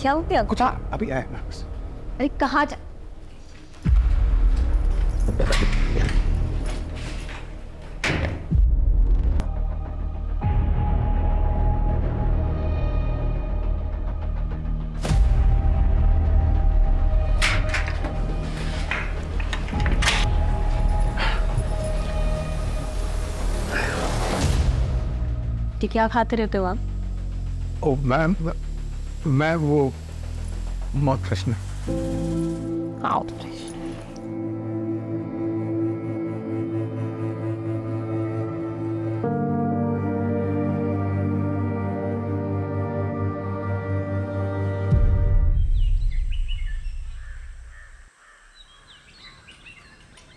क्या हो गया? कुछ अभी आया मैं बस। अरे कहाँ जा? क्या खाते रहते हो आप? ओ मैम, मैं वो मौत प्रश्न।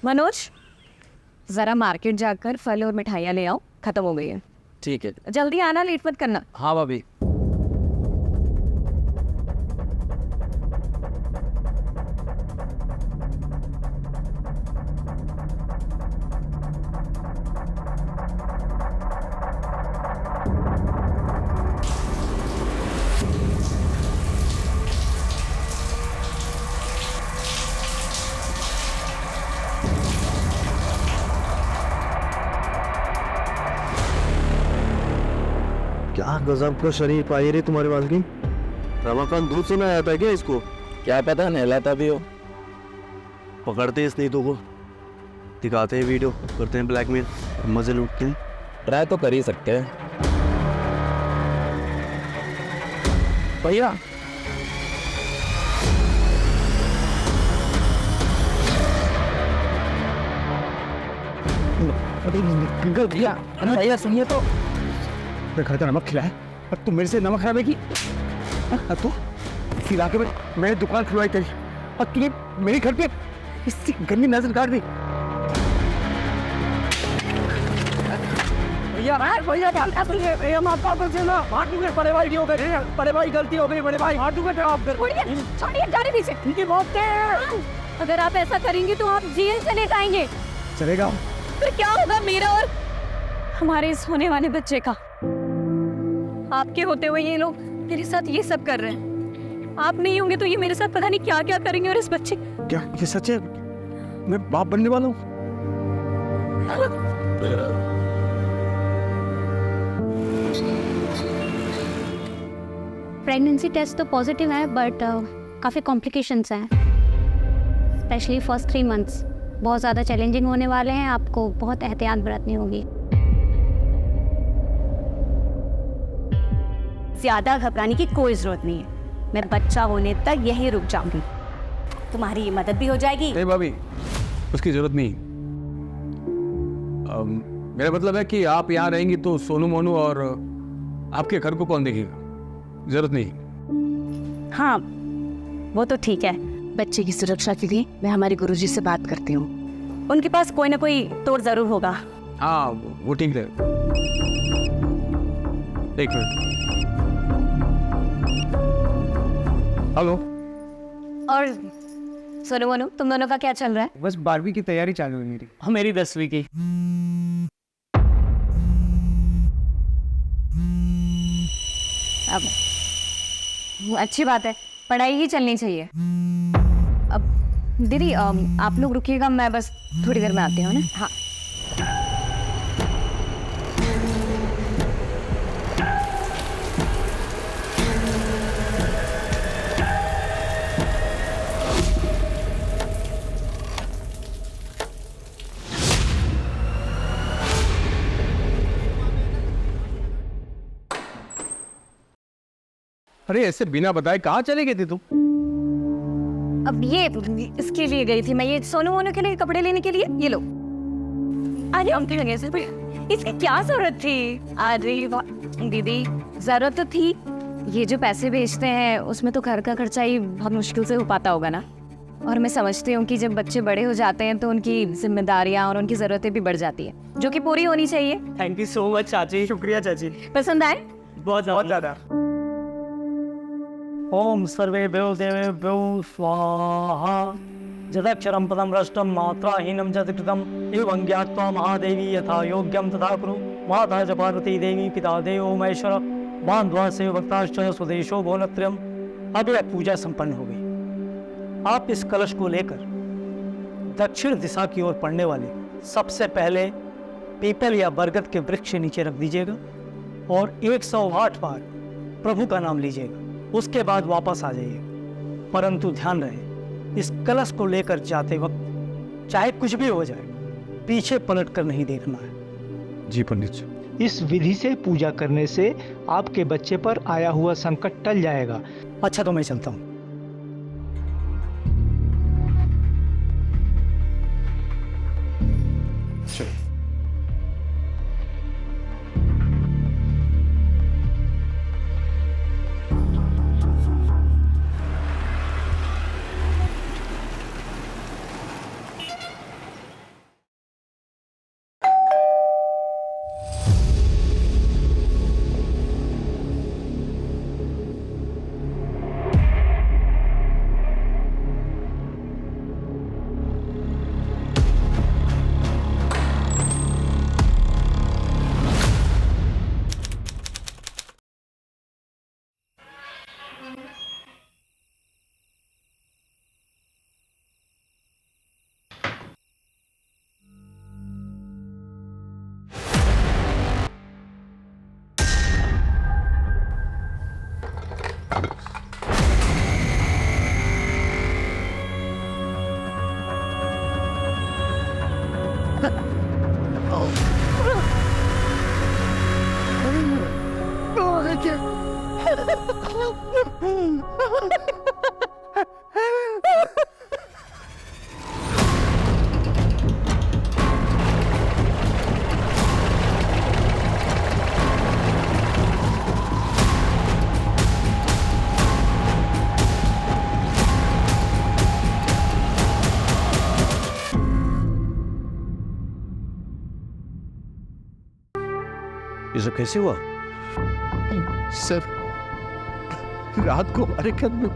मनोज, जरा मार्केट जाकर फल और मिठाइयाँ ले आओ, खत्म हो गई है। ठीक है। जल्दी आना, लेट मत करना। हाँ भाभी। क्या गजब का शरीर पाई रे तुम्हारे पास की। रमाकांत दूध से ना आता है क्या इसको? क्या पता नहलाता भी हो। पकड़ते इस नीतू को, दिखाते हैं वीडियो, करते हैं ब्लैकमेल, मजे लूटते हैं। ट्राई तो कर ही सकते हैं। भैया भैया भैया सुनिए तो। मैं घर का नमक खिलाया और तुम मेरे से नमक खराब है की? तू खिला के मैंने दुकान खुलवाई तेरी और तूने मेरे घर पे इससे गंदी नजर काट दी। भैया भैया माफ कर देना। बड़े भाई की हो गई, बड़े भाई गलती हो गई, बड़े भाई छोड़िए, जाने दीजिए। इनकी मौत है। अगर आप ऐसा करेंगे तो आप जेल चले जाएंगे। चलेगा फिर क्या होगा मेरा और हमारे इस होने वाले बच्चे का? आपके होते हुए ये लोग मेरे साथ ये सब कर रहे हैं। आप नहीं होंगे तो ये मेरे साथ पता नहीं क्या क्या करेंगे। और इस बच्चे, क्या ये सच है? मैं बाप बनने वाला हूँ। प्रेगनेंसी टेस्ट तो पॉजिटिव है बट काफ़ी कॉम्प्लिकेशंस हैं, स्पेशली फर्स्ट 3 मंथ्स बहुत ज़्यादा चैलेंजिंग होने वाले हैं। आपको बहुत एहतियात बरतनी होगी। ज्यादा घबराने की कोई जरूरत नहीं है। मैं बच्चा होने तक यहीं रुक जाऊंगी। तुम्हारी मदद भी हो जाएगी। नहीं भाभी, उसकी जरूरत नहीं। मेरा मतलब है कि आप यहाँ रहेंगी तो सोनू मोनू और आपके घर को कौन देखेगा? जरूरत नहीं। हाँ वो तो ठीक है। बच्चे की सुरक्षा के लिए मैं हमारे गुरुजी से बात करती हूँ। उनके पास कोई ना कोई तोड़ जरूर होगा। हाँ वो ठीक है। एक मिनट। हेलो। और सोनू मोनू, तुम दोनों का क्या चल रहा है? बस 12वीं की तैयारी चालू है मेरी। हाँ मेरी 10वीं की। अब अच्छी बात है, पढ़ाई ही चलनी चाहिए। अब दीदी आप लोग रुकिएगा, मैं बस थोड़ी देर में आती हूँ ना। हाँ अरे ऐसे बिना बताए कहाँ चले गए थे तुम? अब ये इसके लिए गई थी मैं, ये सोनू मोनू के लिए कपड़े लेने के लिए। ये लो। अरे हम थे लगे इसकी क्या जरूरत थी? अरे दीदी जरूरत तो थी। ये जो पैसे भेजते हैं उसमें तो घर का खर्चा ही बहुत मुश्किल से हो पाता होगा ना। और मैं समझती हूँ कि जब बच्चे बड़े हो जाते हैं तो उनकी जिम्मेदारियाँ और उनकी ज़रूरतें भी बढ़ जाती है, जो कि पूरी होनी चाहिए। थैंक यू सो मच चाची। शुक्रिया चाची। पसंद आए? बहुत ज़्यादा। ओम सर्वेभ्यो देवेभ्यो स्वाहा। जदक्षरं पदं भ्रष्टं मात्राहीनं च कृतं एवं ज्ञात्वा महादेवी यथा योग्यं तथा कुरु। माता च पार्वती देवी पिता देवो महेश्वर बांधवा से भक्ताश्च स्वदेशो भुवनत्रयम्। अब यह पूजा संपन्न हो गई। आप इस कलश को लेकर दक्षिण दिशा की ओर पड़ने वाले सबसे पहले पीपल या बरगद के वृक्ष के नीचे रख दीजिएगा और 108 बार प्रभु का नाम लीजिएगा। उसके बाद वापस आ जाइए। परंतु ध्यान रहे, इस कलश को लेकर जाते वक्त चाहे कुछ भी हो जाए, पीछे पलट कर नहीं देखना है। जी पंडित जी। इस विधि से पूजा करने से आपके बच्चे पर आया हुआ संकट टल जाएगा। अच्छा तो मैं चलता हूँ। ये सब कैसे हुआ? सर, रात को हमारे घर में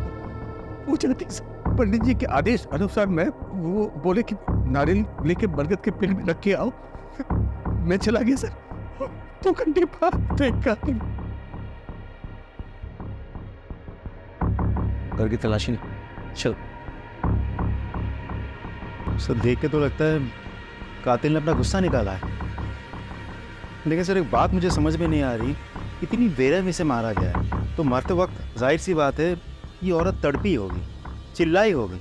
पूछ रही थी, पंडित जी के आदेश अनुसार मैं वो बोले कि नारियल लेके बरगद के पेड़ में रख के आओ, मैं चला गया सर। 2 घंटे बाद देखा घर की तलाशी नहीं। चल सर, देख के तो लगता है कातिल ने अपना गुस्सा निकाला है, लेकिन सर एक बात मुझे समझ में नहीं आ रही, इतनी बेरहमी से मारा गया है तो मरते वक्त जाहिर सी बात है ये औरत तड़पी होगी, चिल्लाई होगी।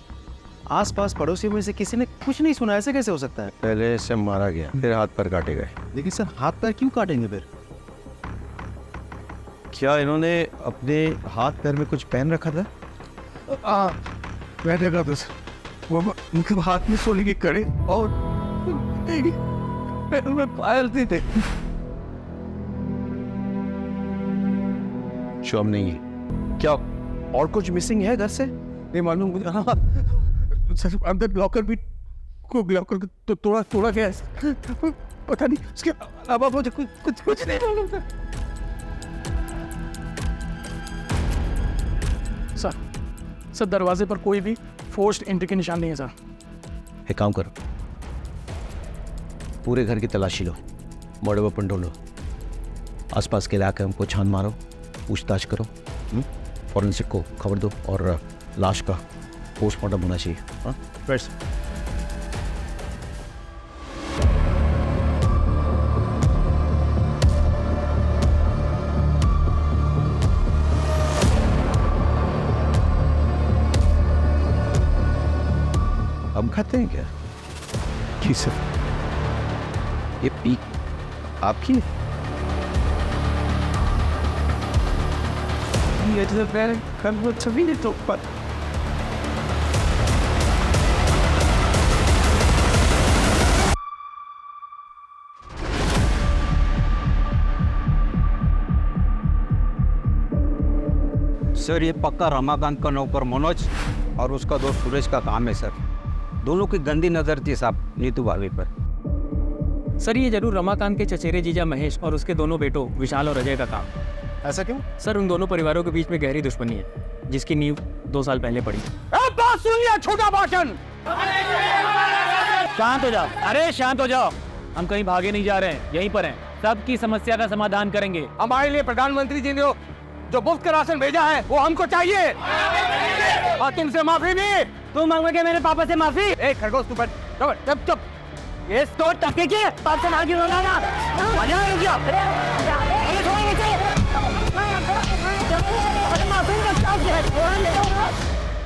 आसपास पड़ोसियों में से किसी ने कुछ नहीं सुना, ऐसे कैसे हो सकता है? पहले इसे मारा गया, फिर हाथ पैर काटे गए। लेकिन सर हाथ पैर क्यों काटेंगे फिर? क्या इन्होंने अपने हाथ पैर में कुछ पहन रखा था? मैं देखा था सर, वो उनके हाथ में सोने की कड़े और पैर में पायल थे। शॉम नहीं है क्या? और कुछ मिसिंग है घर से? नहीं मालूम मुझे। हाँ सर, अंदर लॉकर भी को लॉकर तो तोड़ा गया है, पता नहीं उसके अलावा मुझे कुछ नहीं मालूम था। सर दरवाजे पर कोई भी फोर्स्ड एंट्री के निशान नहीं है सर। एक काम करो, पूरे घर की तलाशी लो, मर्डर वेपन ढूंढो, आसपास के इलाके हमको छान मारो, पूछताछ करो, फॉरेंसिक को खबर दो और लाश का पोस्टमार्टम होना चाहिए। हाँ बस हम खाते हैं क्या? जी सर। ये पीक आपकी है? ये तो मैं कल सभी ने तो पर सर ये पक्का रमाकांत का नौकर मनोज और उसका दोस्त सुरेश का काम है सर। दोनों की गंदी नजर थी साहब नीतू भाभी पर। सर ये जरूर रमाकांत के चचेरे जीजा महेश और उसके दोनों बेटों विशाल और अजय का काम। ऐसा क्यों? सर उन दोनों परिवारों के बीच में गहरी दुश्मनी है जिसकी नींव 2 साल पहले पड़ी। बात सुनिए, छोटा भाषण। शांत हो जाओ। अरे शांत हो जाओ, हम कहीं भागे नहीं जा रहे हैं, यहीं पर हैं। सबकी समस्या का समाधान करेंगे। हमारे लिए प्रधानमंत्री जी ने जो मुफ्त का राशन भेजा है वो हमको चाहिए और तुमसे माफी भी। तुम मांगोगे मेरे पापा से माफी? एक खरगोश तू बैठ, चुप। ये तो टके की बात से आगे होना ना।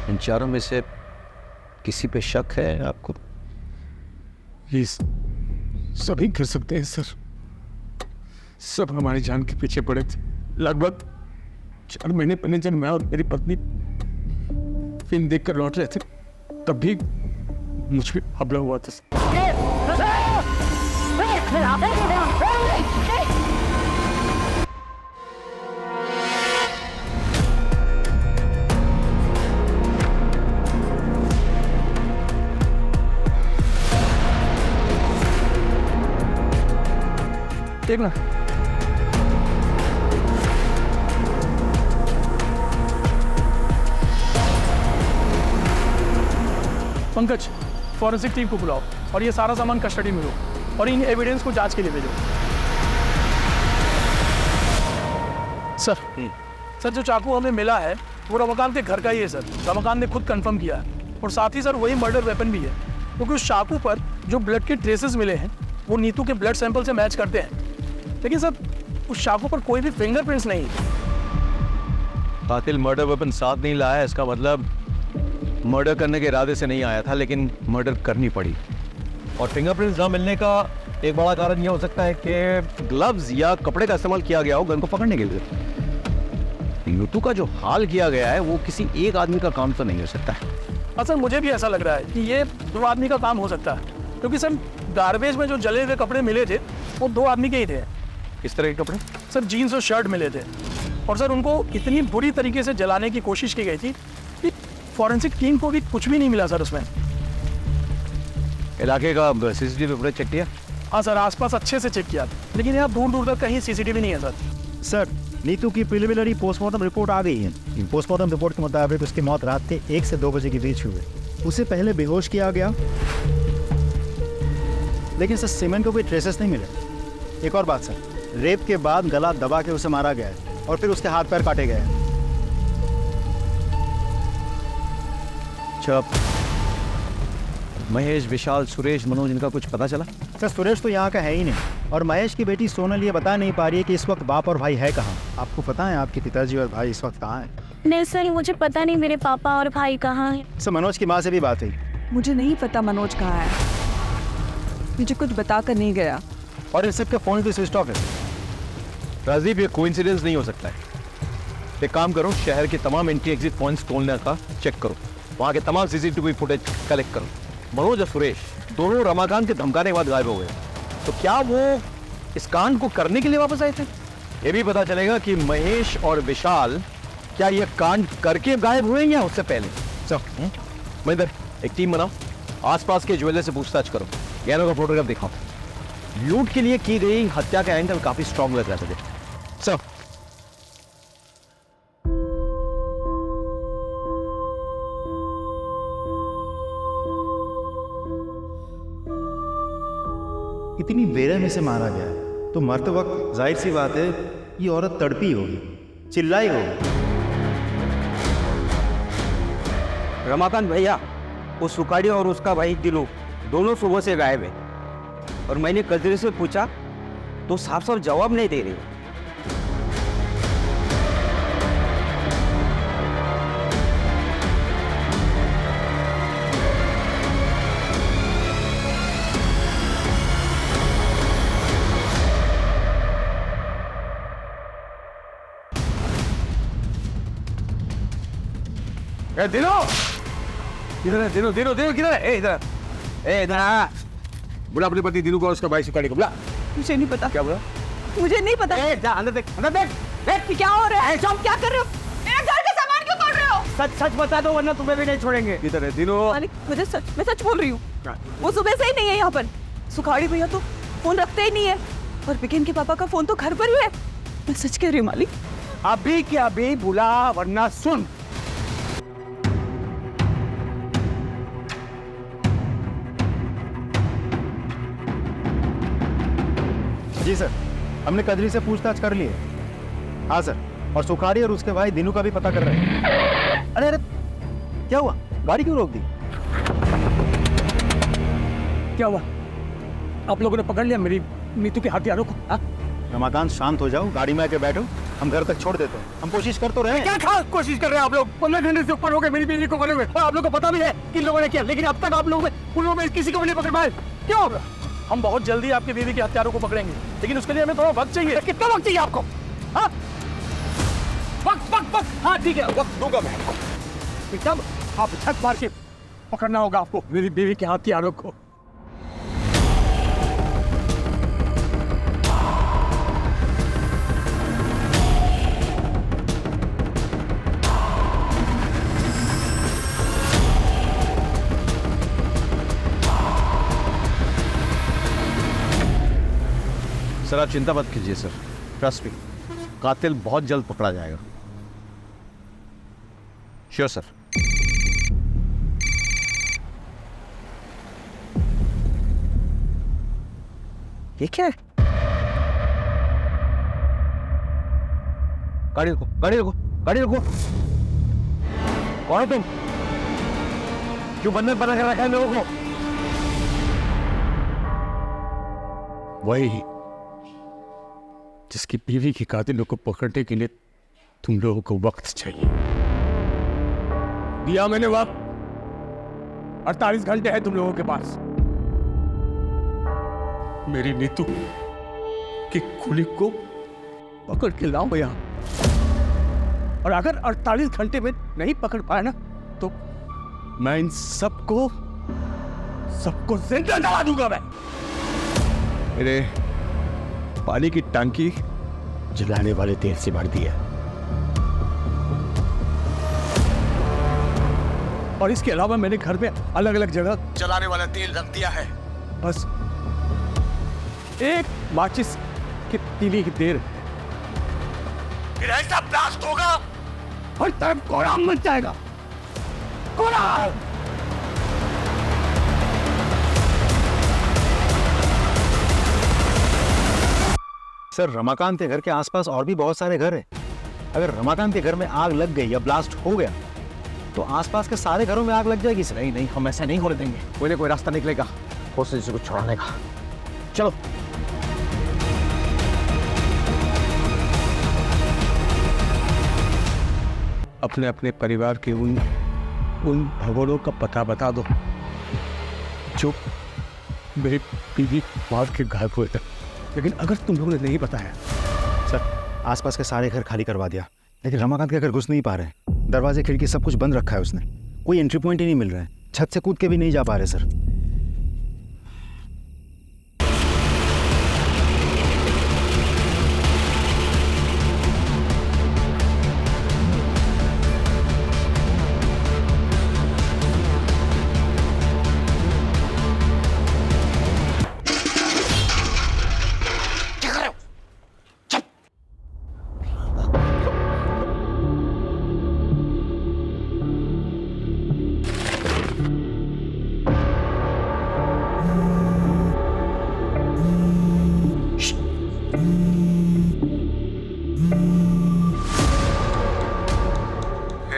इन चारों में से किसी पे शक है आपको? प्लीज, सभी कर सकते हैं सर। सब हमारी जान के पीछे पड़े थे। लगभग 4 महीने पहले जब मैं और मेरी पत्नी फिल्म देखकर लौट रहे थे तब भी मुझ पे हमला हुआ था। देखना पंकज, फॉरेंसिक टीम को बुलाओ और ये सारा सामान कस्टडी में लो और इन एविडेंस को जांच के लिए भेजो। सर जो चाकू हमें मिला है वो रमाकांत के घर का ही है सर। रमाकांत ने खुद कंफर्म किया है और साथ ही सर वही मर्डर वेपन भी है, क्योंकि उस चाकू पर जो ब्लड के ट्रेसेस मिले हैं वो नीतू के ब्लड सैंपल से मैच करते हैं, लेकिन सर उस चाकू पर कोई भी फिंगरप्रिंट्स नहीं। कातिल मर्डर वेपन साथ नहीं लाया, इसका मतलब मर्डर करने के इरादे से नहीं आया था, लेकिन मर्डर करनी पड़ी। और फिंगरप्रिंट्स ना मिलने का एक बड़ा कारण यह हो सकता है कि ग्लव्स या कपड़े का इस्तेमाल किया गया हो गन को पकड़ने के लिए। नीतू का जो हाल किया गया है वो किसी एक आदमी का काम तो नहीं हो सकता है। हाँ सर, मुझे भी ऐसा लग रहा है कि ये 2 आदमी का काम हो सकता है, क्योंकि सर गार्बेज में जो जले हुए कपड़े मिले थे वो 2 आदमी के ही थे। किस तरह के कपड़े? सर जीन्स और शर्ट मिले थे, और सर उनको इतनी बुरी तरीके से जलाने की कोशिश की गई थी कि फॉरेंसिक टीम को भी कुछ भी नहीं मिला सर उसमें। इलाके का सीसीटीवी फुटेज चेक किया? हाँ सर, आसपास अच्छे से चेक किया, लेकिन यहाँ दूर दूर तक कहीं सीसीटीवी नहीं है सर। सर, नीतू की प्रिलिमिनरी पोस्टमार्टम रिपोर्ट आ गई है। पोस्टमार्टम रिपोर्ट के मुताबिक उसकी मौत रात के 1 से 2 बजे के बीच हुई। उसे पहले बेहोश किया गया, लेकिन सर सीमेंट को कोई ट्रेसेस नहीं मिले। एक और बात सर, रेप के बाद गला दबा के उसे मारा गया है और फिर उसके हाथ पैर काटे गए हैं। चुप। महेश, विशाल, सुरेश, मनोज, इनका कुछ पता चला? सर सुरेश तो यहाँ का है ही नहीं, और महेश की बेटी सोनल ये बता नहीं पा रही है कि इस वक्त बाप और भाई है कहाँ। आपको पता है आपके पिताजी और भाई इस वक्त कहाँ हैं? नहीं सर, मुझे पता नहीं मेरे पापा और भाई कहाँ हैं। सर मनोज की माँ से भी बात हुई। मुझे नहीं पता मनोज कहाँ है, मुझे कुछ बता कर नहीं गया। और इन सबके फोन भी स्विच ऑफ है। राजीव, ये कोइंसिडेंस नहीं हो सकता है। एक काम करो, शहर के तमाम एंट्री एग्जिट पॉइंट्स खोलने का चेक करो, वहाँ के तमाम सीसीटीवी फुटेज कलेक्ट करो। मनोज और सुरेश दोनों रमाकांत के धमकाने के बाद गायब हो गए, तो क्या वो इस कांड को करने के लिए वापस आए थे? ये भी पता चलेगा कि महेश और विशाल क्या ये कांड करके गायब हुए या उससे पहले। चलो महेंद्र, एक टीम बनाओ, आसपास के ज्वेलर से पूछताछ करो, गहनों का फोटोग्राफ दिखाओ। लूट के लिए की गई हत्या का एंगल काफी स्ट्रॉन्ग लग रहा है मुझे। चलो। इतनी बेरहमी से मारा गया है, तो मरते वक्त जाहिर सी बात है ये औरत तड़पी होगी, चिल्लाई होगी। रमाकांत भैया, वो सुखाड़ी और उसका भाई दिलू दोनों सुबह से गायब है, और मैंने कजरी से पूछा तो साफ साफ जवाब नहीं दे रही। दिनो किधर है? दिनो दिनो दिनो किधर है? इधर इधर बुला अपने पति दिनू को और उसका भाई सुखाड़ी को बुला। मुझे नहीं पता। क्या बोला? मुझे नहीं पता। जा अंदर देख, अंदर देख। देख क्या हो रहा है? तुम क्या कर रहे हो? मेरे घर का सामान क्यों तोड़ रहे हो? सच सच बता दो, वरना तुम्हें भी नहीं छोड़ेंगे। किधर है दिनो? मालिक, मैं सच बोल रही हूँ। वो सुबह से ही नहीं है यहाँ पर। सुखाड़ी भैया तो फोन रखते ही नहीं है, और बिकिन के पापा का फोन तो घर पर ही है। मैं सच कह रही हूँ मालिक। अभी क्या अभी बुला, वरना सुन। जी सर, हमने कजरी से पूछताछ कर ली है। हाँ सर, और सुखाड़ी और उसके भाई दिनू का भी पता कर रहे हैं। अरे अरे क्या हुआ? गाड़ी क्यों रोक दी? क्या हुआ? आप लोगों ने पकड़ लिया मेरी नीतू के हथियारों को? रमाकांत शांत हो जाओ, गाड़ी में आके बैठो, हम घर तक छोड़ देते हैं। हम कोशिश कर तो रहे हैं। क्या खास कोशिश कर रहे हैं आप लोग? 15 घंटे से ऊपर हो गए मेरी बीवी को पकड़े हुए, और आप लोग को पता भी है कि लोगों ने किया, लेकिन अब तक आप लोग उन लोगों में किसी को भी नहीं पकड़ पाए। क्या होगा? हम बहुत जल्दी आपकी बीवी के हत्यारों को पकड़ेंगे, लेकिन उसके लिए हमें थोड़ा वक्त चाहिए। कितना वक्त चाहिए आपको? हाँ वक्त। हाँ ठीक है, वक्त दूंगा मैं आपको। एकदम आप छक मार के पकड़ना होगा आपको मेरी बीवी के हथियारों को। सर आप चिंता मत कीजिए सर, ट्रस्ट मी, कातिल बहुत जल्द पकड़ा जाएगा। Sure sir. ये क्या है? गाड़ी रुको, गाड़ी रुको, गाड़ी रुको। कौन हो तुम? क्यों बंधन बना कर रखा है लोगों को? वही जिसकी बीवी के कातिलों को पकड़ने के लिए तुम लोगों को वक्त चाहिए। दिया मैंने वक्त, 48 घंटे है तुम लोगों के पास। मेरी नीतू की खूनी को पकड़ के लाओ यहाँ। और अगर 48 घंटे में नहीं पकड़ पाया ना तो मैं इन सबको जिंदा जला दूंगा मैं। मेरे पानी की टंकी जलाने वाले तेल से भर दिया और इसके अलावा मैंने घर में अलग अलग जगह जलाने वाला तेल रख दिया है। बस एक माचिस की तीली की देर फिर ऐसा ब्लास्ट होगा और तरफ कोहराम मच जाएगा। कोहराम। सर रमाकांत के घर के आसपास और भी बहुत सारे घर हैं। अगर रमाकांत के घर में आग लग गई या ब्लास्ट हो गया तो आसपास के सारे घरों में आग लग जाएगी सर। नहीं, हम ऐसा नहीं होने देंगे। कोई ना कोई रास्ता निकलेगा हॉस्टेज को छुड़ाने का। चलो। अपने अपने परिवार के उन भगोड़ों का पता बता दो जो मेरी बीवी मार के गायब हुए थे। लेकिन अगर तुम लोगों ने नहीं बताया। सर आसपास के सारे घर खाली करवा दिया लेकिन रमाकांत के घर घुस नहीं पा रहे। दरवाजे खिड़की सब कुछ बंद रखा है उसने। कोई एंट्री पॉइंट ही नहीं मिल रहा है। छत से कूद के भी नहीं जा पा रहे सर।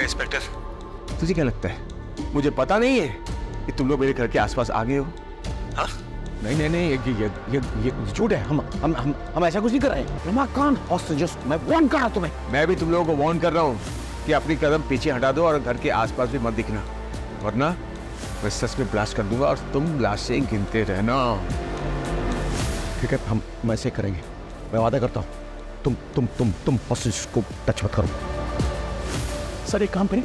इंस्पेक्टर, तुझे क्या लगता है मुझे पता नहीं है कि तुम लोग मेरे घर के आसपास आ गए हो? हाँ? नहीं, ये झूठ है। हम ऐसा कुछ नहीं कर रहे हैं। रमाकांत हॉस्टेजेस, मैं वार्न कर रहा हूं तुम्हें। मैं भी तुम लोगों को वार्न कर रहा हूँ कि अपनी कदम पीछे हटा दो और घर के आसपास भी मत दिखना, वरना मैं सच में ब्लास्ट कर दूंगा और तुम लाशें गिनते रहना। ठीक है, हम ऐसे करेंगे। मैं वादा करता हूँ तुम हॉस्टेज को टच मत करो। सर एक काम करें,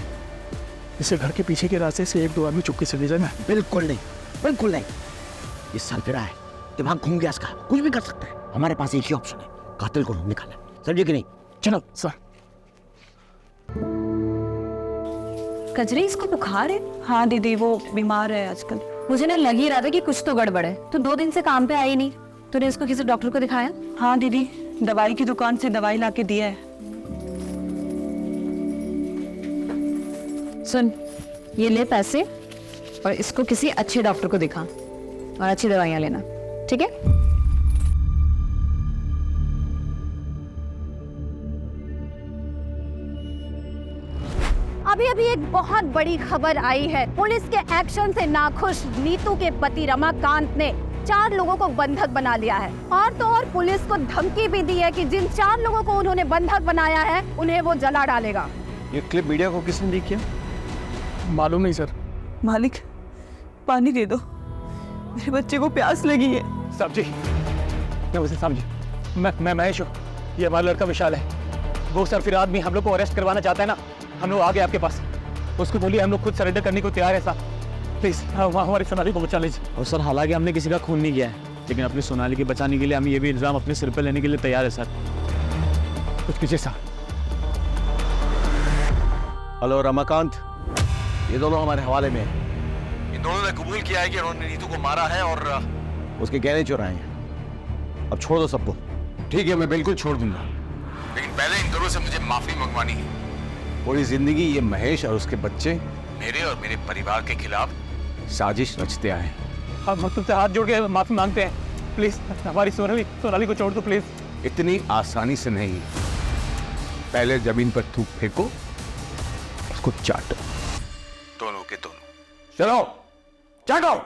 इसे घर के पीछे के रास्ते से 1-2 आदमी चुपके से ले जाना। बिल्कुल नहीं। ये सरफिरा है, दिमाग घूम गया इसका, कुछ भी कर सकता है। हमारे पास एक ही ऑप्शन है, कातिल को निकालना। समझे कि नहीं? चलो सर। कजरी, इसको बुखार है? हाँ दीदी, वो बीमार है आजकल। मुझे ना लग ही रहा था कि कुछ तो गड़बड़ है। तो 2 दिन से काम पे आई नहीं। तूने इसको किसी डॉक्टर को दिखाया? हाँ दीदी, दवाई की दुकान से दवाई लाके दिया है। सुन, ये ले पैसे और इसको किसी अच्छे डॉक्टर को दिखा और अच्छी दवाइयां लेना, ठीक है? अभी एक बहुत बड़ी खबर आई है। पुलिस के एक्शन से नाखुश नीतू के पति रमाकांत ने 4 लोगों को बंधक बना लिया है और तो और पुलिस को धमकी भी दी है कि जिन 4 लोगों को उन्होंने बंधक बनाया है उन्हें वो जला डालेगा। ये क्लिप मीडिया को किसने लीक किया? मालूम नहीं सर। मालिक, पानी दे दो, मेरे बच्चे को प्यास लगी है। साहब जी, मैं उसे समझी। मैं महेश हूँ, ये हमारा लड़का विशाल है। वो सर फिर आदमी हम लोग को अरेस्ट करवाना चाहता है ना, हम लोग आ गए आपके पास। उसको बोलिए हम लोग खुद सरेंडर करने को तैयार है साहब। प्लीज हमारी सोनाली को बचा लीजिए। और सर हालांकि हमने किसी का खून नहीं किया है, लेकिन अपनी सोनाली के बचाने के लिए हम ये भी इल्जाम अपने सिर पर लेने के लिए तैयार है सर। कुछ कीजिए साहब। हेलो रमाकांत, ये दोनों हमारे हवाले में हैं। इन दोनों ने कबूल किया है कि उन्होंने नीतू को मारा है और उसके गहने चुराए हैं। अब छोड़ दो सबको। ठीक है, मैं बिल्कुल छोड़ दूंगा, लेकिन पहले इन दोनों से मुझे माफी मंगवानी है। पूरी जिंदगी ये महेश और उसके बच्चे मेरे और मेरे परिवार के खिलाफ साजिश रचते आए। हम तुमसे हाथ जोड़ के माफी मांगते हैं। प्लीज हमारी सोनाली को छोड़ दो प्लीज। इतनी आसानी से नहीं। पहले जमीन पर थूक फेंको, उसको चाटो, दोनों के दोनों। चलो चाटो।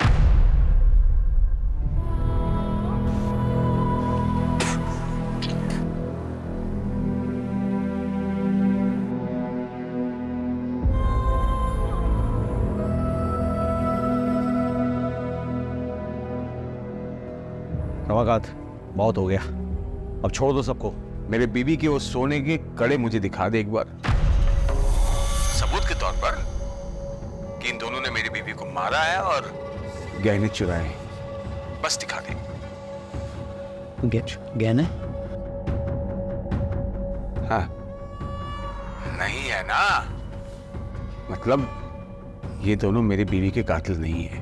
रमाकांत, बहुत हो गया, अब छोड़ दो सबको। मेरे बीवी के वो सोने के कड़े मुझे दिखा दे एक बार। तौर पर कि इन दोनों ने मेरी बीवी को मारा है और गहने चुराए हैं। बस दिखा दे। गहने? हाँ, नहीं है ना, मतलब ये दोनों मेरी बीवी के कातिल नहीं है।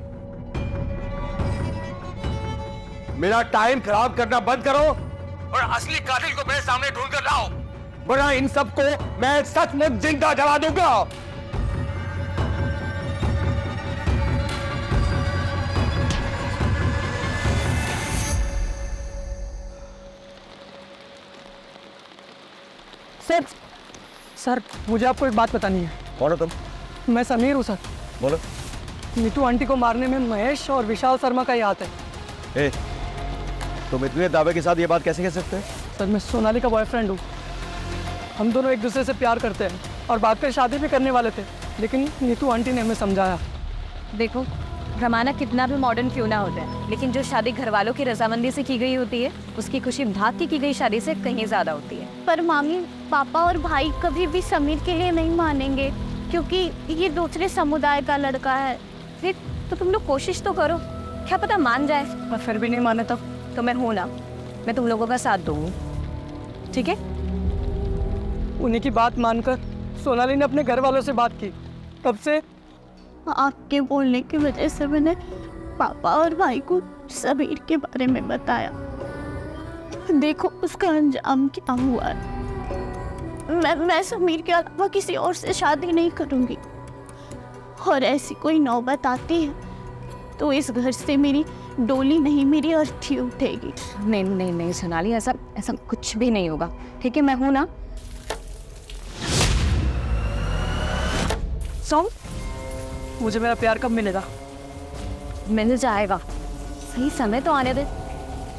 मेरा टाइम खराब करना बंद करो और असली कातिल को मेरे सामने ढूंढ कर लाओ, वरना इन सबको मैं सचमुच जिंदा जला दूंगा। सर मुझे आपको एक बात बतानी है। कौन हो तुम? मैं समीर हूँ सर। बोलो। नीतू आंटी को मारने में महेश और विशाल शर्मा का ही हाथ है। ए, तुम इतने दावे के साथ ये बात कैसे कह सकते हो? सर मैं सोनाली का बॉयफ्रेंड हूँ। हम दोनों एक दूसरे से प्यार करते हैं और बाद में शादी भी करने वाले थे, लेकिन नीतू आंटी ने हमें समझाया। देखो, रमाना कितना भी मॉडर्न क्यों ना हो जाए, लेकिन जो शादी घर वालों की रजामंदी से की गई होती है उसकी खुशी भाग की गई शादी से कहीं ज्यादा होती है। पर मामी, पापा और भाई कभी भी समीर के लिए नहीं मानेंगे क्योंकि ये दूसरे समुदाय का लड़का है। फिर तो तुम लोग कोशिश तो करो, क्या पता मान जाए। और फिर भी नहीं माने तो मैं हूं ना, मैं तुम लोगों का साथ दूंगी, ठीक है? उन्हीं की बात मानकर सोनाली ने अपने घर वालों से बात की। तब से आपके बोलने की वजह से मैंने पापा और भाई को समीर के बारे में बताया। देखो उसका अंजाम क्या हुआ है। मैं समीर के अलावा किसी और से शादी नहीं करूंगी, और ऐसी कोई नौबत आती है तो इस घर से मेरी डोली नहीं, मेरी अर्थी उठेगी। नहीं नहीं नहीं सोनाली, ऐसा कुछ भी नहीं होगा, ठीक है? मैं हूं ना। सो मुझे मेरा प्यार कब मिलेगा? मिल जाएगा, सही समय तो आने दे।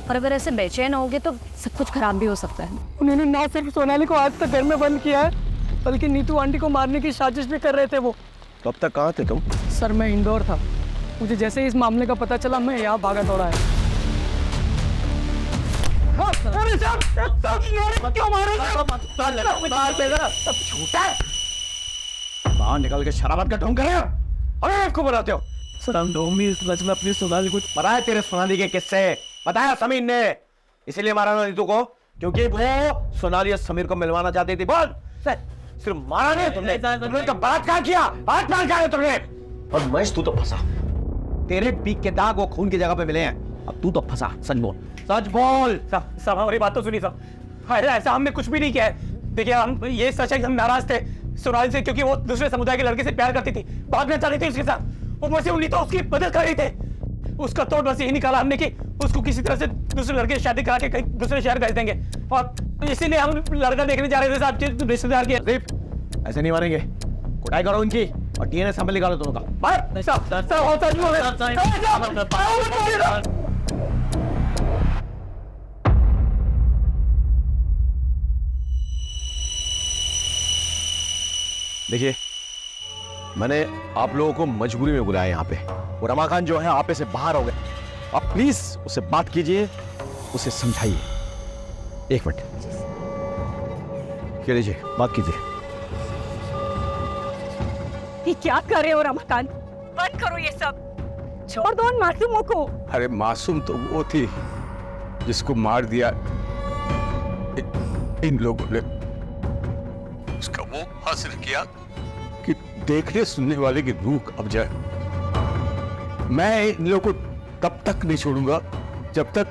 और अगर ऐसे बेचैन होगे तो सब कुछ खराब भी हो सकता है। उन्होंने ना सिर्फ सोनाली को आज तक घर में बंद किया है, बल्कि नीतू आंटी को मारने की साजिश भी कर रहे थे वो। तो अब तक कहाँ थे तुम? सर मैं इंदौर था। मुझे जैसे ही इस मामले का पता चला मैं यहाँ भागा दौड़ा है। बाहर निकल के शराबत का ढोंग कर रहे हो और आपको बनाते हो। सर हम डोमी इस वजह में अपनी सोनाली को पता है तेरे सोनाली के किस्से बताया समीर ने, इसीलिए मारा ना नीतू को, क्योंकि वो सोनाली और समीर को मिलवाना चाहती थी। बोल, सिर्फ मारा नहीं तुमने, तुमने तो बलात्कार किया, बलात्कार किया तुमने। और महेश तू तो फंसा, तेरे पीक के दाग वो खून की जगह पे मिले हैं, अब तू तो फंसा। सच बोल, सच बोल। सब हमारी बात तो सुनी सब। ऐसा हमने कुछ भी नहीं किया है। देखिए हम ये सच है कि हम नाराज थे सोनाली से, क्योंकि वो दूसरे समुदाय के लड़के से प्यार करती थी, भागना चाहती थी उसके साथ। ऊपर से उन्हीं तो उसकी मदद कर रही थे। उसका तोड़ बस यही निकाला हमने कि उसको किसी तरह से दूसरे लड़के से शादी करा के कहीं दूसरे शहर भेज देंगे, और इसीलिए हम लड़का देखने जा रहे थे साहब रिश्तेदार के। ऐसे नहीं मारेंगे, कुटाई करो उनकी और डीएनए सैंपल निकालो दोनों का। देखिए, मैंने आप लोगों को मजबूरी में बुलाया यहाँ पे, और रमाकांत जो है आपे से बाहर हो गए। आप प्लीज उससे बात कीजिए, उसे समझाइए। एक मिनट, क्या लीजिए, बात कीजिए। ये क्या कर रहे हो रमाकांत? बंद करो ये सब, छोड़ दो उन मासूमों को। अरे मासूम तो वो थी जिसको मार दिया इन लोगों ने। उसका वो हासिल किया कि देखने सुनने वाले की रूह अब जाए। मैं इन लोगों को तब तक नहीं छोड़ूंगा जब तक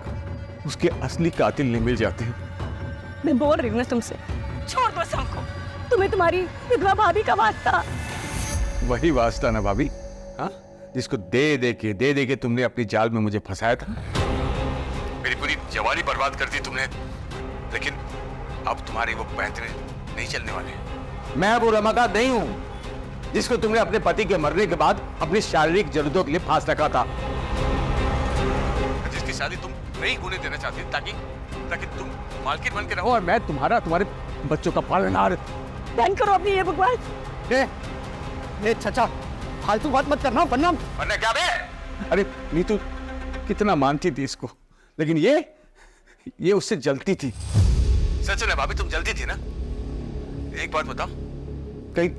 उसके असली कातिल नहीं मिल जाते। मैं बोल रही हूँ ना तुमसे, छोड़ दो सबको। तुम्हें तुम्हारी विधवा भाभी का वास्ता। वही वास्ता ना भाभी, हाँ, जिसको दे दे के तुमने अपनी जाल में मुझे फंसाया था। मेरी पूरी जवानी बर्बाद कर दी तुमने, लेकिन अब तुम्हारी वो पैंतरे नहीं चलने वाले। मैं वो रमाकांत नहीं हूं जिसको तुमने अपने पति के मरने के बाद अपनी शारीरिक जरूरतों के लिए फांस रखा था, जिसकी शादी तुम नहीं होने देना चाहती ताकि तुम मालकिन बन के रहो और मैं तुम्हारे बच्चों का पालनहार। बंद करो अपनी ये बकवास। चाचा फालतू बात मत करना, वरना क्या बे? अरे नीतू कितना मानती थी इसको, लेकिन ये उससे जलती थी। सच है भाभी, तुम जलती थी ना। एक बात बताओ, कहीं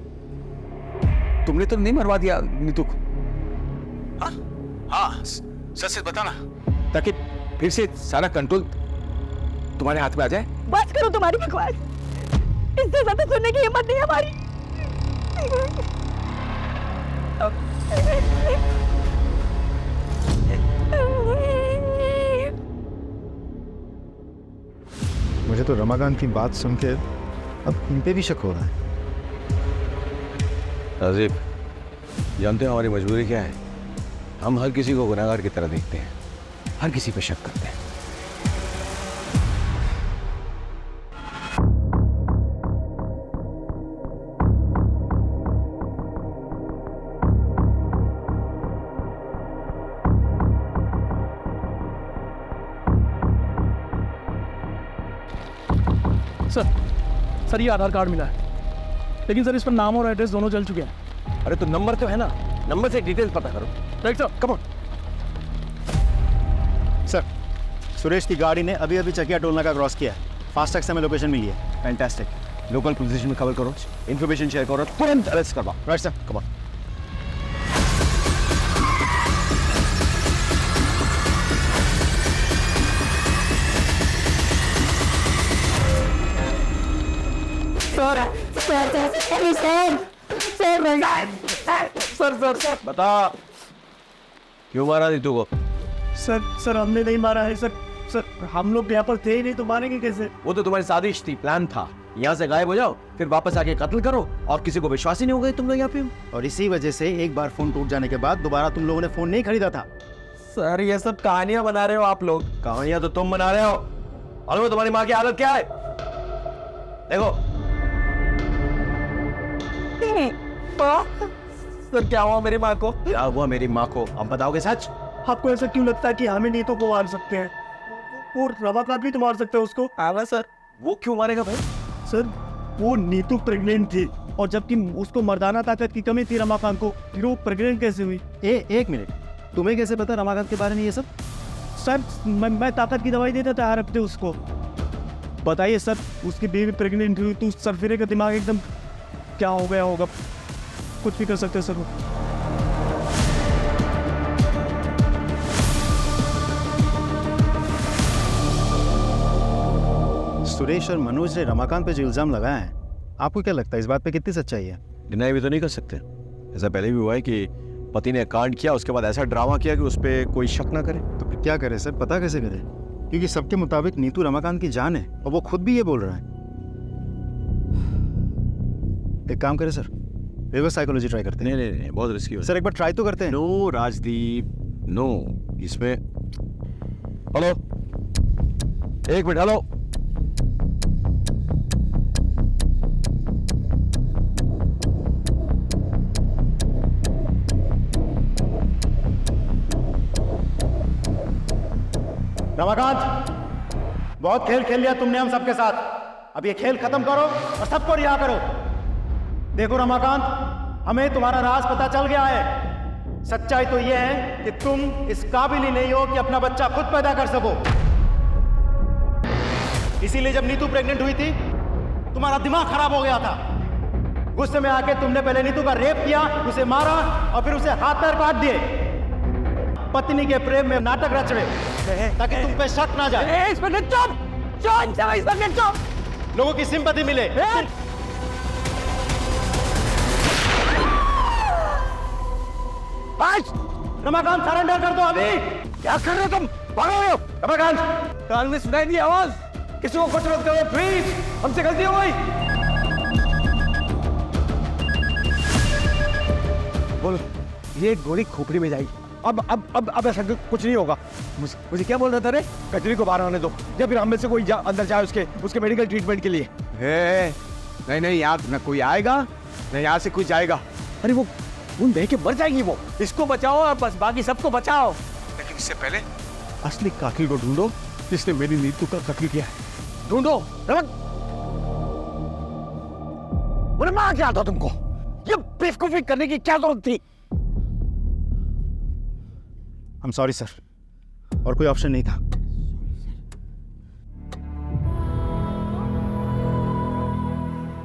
तुमने तो नहीं मरवा दिया नीतू को? हाँ हाँ, सच सच बताना, ताकि फिर से सारा कंट्रोल तुम्हारे हाथ में आ जाए। बस करो तुम्हारी बकवास, इससे ज्यादा सुनने की हिम्मत नहीं हमारी। मुझे तो रमाकांत की बात सुन के अब इन पे भी शक हो रहा है। राजीव, जानते हैं हमारी मजबूरी क्या है? हम हर किसी को गुनहगार की तरह देखते हैं, हर किसी पे शक करते हैं। सर ये आधार कार्ड मिला है, लेकिन सर इस पर नाम और एड्रेस दोनों जल चुके हैं। अरे तो नंबर तो है ना, नंबर से डिटेल्स पता करो। Right sir, come on. Sir, Suresh की गाड़ी ने अभी अभी चकिया टोल नाका क्रॉस किया है। फास्टैग से हमें लोकेशन मिली है। फैंटास्टिक। लोकल पुलिस में खबर करो, इन्फॉर्मेशन शेयर करो, तुरंत अरेस्ट करवाओ। Right sir, come on. Sir बता, क्यों मारा नीतू को? सर हमने नहीं मारा है सर हम लोग यहाँ पर थे ही नहीं, तो मारेंगे कैसे? वो तो तुम्हारी साजिश थी, प्लान था। यहाँ से गायब हो जाओ, फिर वापस आके कत्ल करो, और किसी को विश्वास ही नहीं हो गए तुम लोग यहाँ पे। और इसी वजह से एक बार फोन टूट जाने के बाद दोबारा तुम लोगों ने फोन नहीं खरीदा था। सर ये सब कहानियां बना रहे हो आप लोग। कहानियां तो तुम बना रहे हो। और तुम्हारी माँ की हालत क्या है देखो। सर क्या हुआ मेरी माँ को? क्या हुआ मेरी माँ को? अब बताओगे सच? आपको ऐसा क्यों लगता है कि हमें नीतू को मार सकते हैं? वो रमाकांत भी तो मार सकते हैं उसको। आवा सर, वो क्यों मारेगा भाई? सर वो नीतू प्रेग्नेंट थी, और जबकि उसको मर्दाना ताकत की कमी थी रमाकांत को, फिर वो प्रेग्नेंट कैसे हुई? एक मिनट, तुम्हें कैसे पता रमाकांत के बारे में ये सब? सर मैं ताकत की दवाई देता था हर हफ्ते उसको। बताइए सर, उसकी बेबी प्रेग्नेंट हुई तो उस सरफिरे का दिमाग एकदम क्या हो गया होगा? कुछ भी कर सकते हैं सर वो। सुरेश और मनोज ने रमाकांत पे जो इल्जाम लगाया है, आपको क्या लगता है इस बात पे कितनी सच्चाई है? डिनाई भी तो नहीं कर सकते। ऐसा पहले भी हुआ है कि पति ने कांड किया, उसके बाद ऐसा ड्रामा किया कि उस पर कोई शक ना करे। तो फिर क्या करे सर, पता कैसे करे? क्योंकि सबके मुताबिक नीतू रमाकांत की जान है, और वो खुद भी ये बोल रहा है। एक काम करें सर, रिवर्स साइकोलॉजी ट्राई करते हैं। नहीं, बहुत रिस्की हो सर, एक बार ट्राई तो करते हैं। No Rajdeep, no. इसमें हेलो, एक मिनट, हेलो। रमाकांत, बहुत खेल खेल लिया तुमने हम सबके साथ। अब ये खेल खत्म करो और सबको रिहा करो। देखो रमाकांत, हमें तुम्हारा राज पता चल गया है। सच्चाई तो यह है कि तुम इस काबिल ही नहीं हो कि अपना बच्चा खुद पैदा कर सको। इसीलिए जब नीतू प्रेग्नेंट हुई थी, तुम्हारा दिमाग खराब हो गया था। गुस्से में आके तुमने पहले नीतू का रेप किया, उसे मारा और फिर उसे हाथ पैर काट दिए। पत्नी के प्रेम में नाटक रच रहे ताकि तुम पे शक ना जाए। लोगों की सिंपैथी मिले। रमाकांत, सरेंडर कर दो अभी। क्या कर रहे हो तुम? भागो रमाकांत। कान में सुनाई दी आवाज, किसी को कुछ मत करो प्लीज, हमसे गलती हो गई। बोलो, ये गोली खोपड़ी में जाएगी। अब ऐसा कुछ नहीं होगा। मुझे क्या बोल रहा था रे? कचरी को बाहर आने दो, या फिर हम में से कोई अंदर जाए उसके मेडिकल ट्रीटमेंट के लिए। नहीं, यहाँ न कोई आएगा, न यहाँ से कोई जाएगा। अरे वो उन बह के मर जाएगी वो। इसको बचाओ और बस बाकी सबको बचाओ। लेकिन इससे पहले असली कातिल को ढूंढो, जिसने मेरी नीतू का कत्ल किया है। ढूंढो। बोले मां, क्या था तुमको? ये बेवकूफी करने की क्या जरूरत थी? I'm sorry सर, और कोई ऑप्शन नहीं था।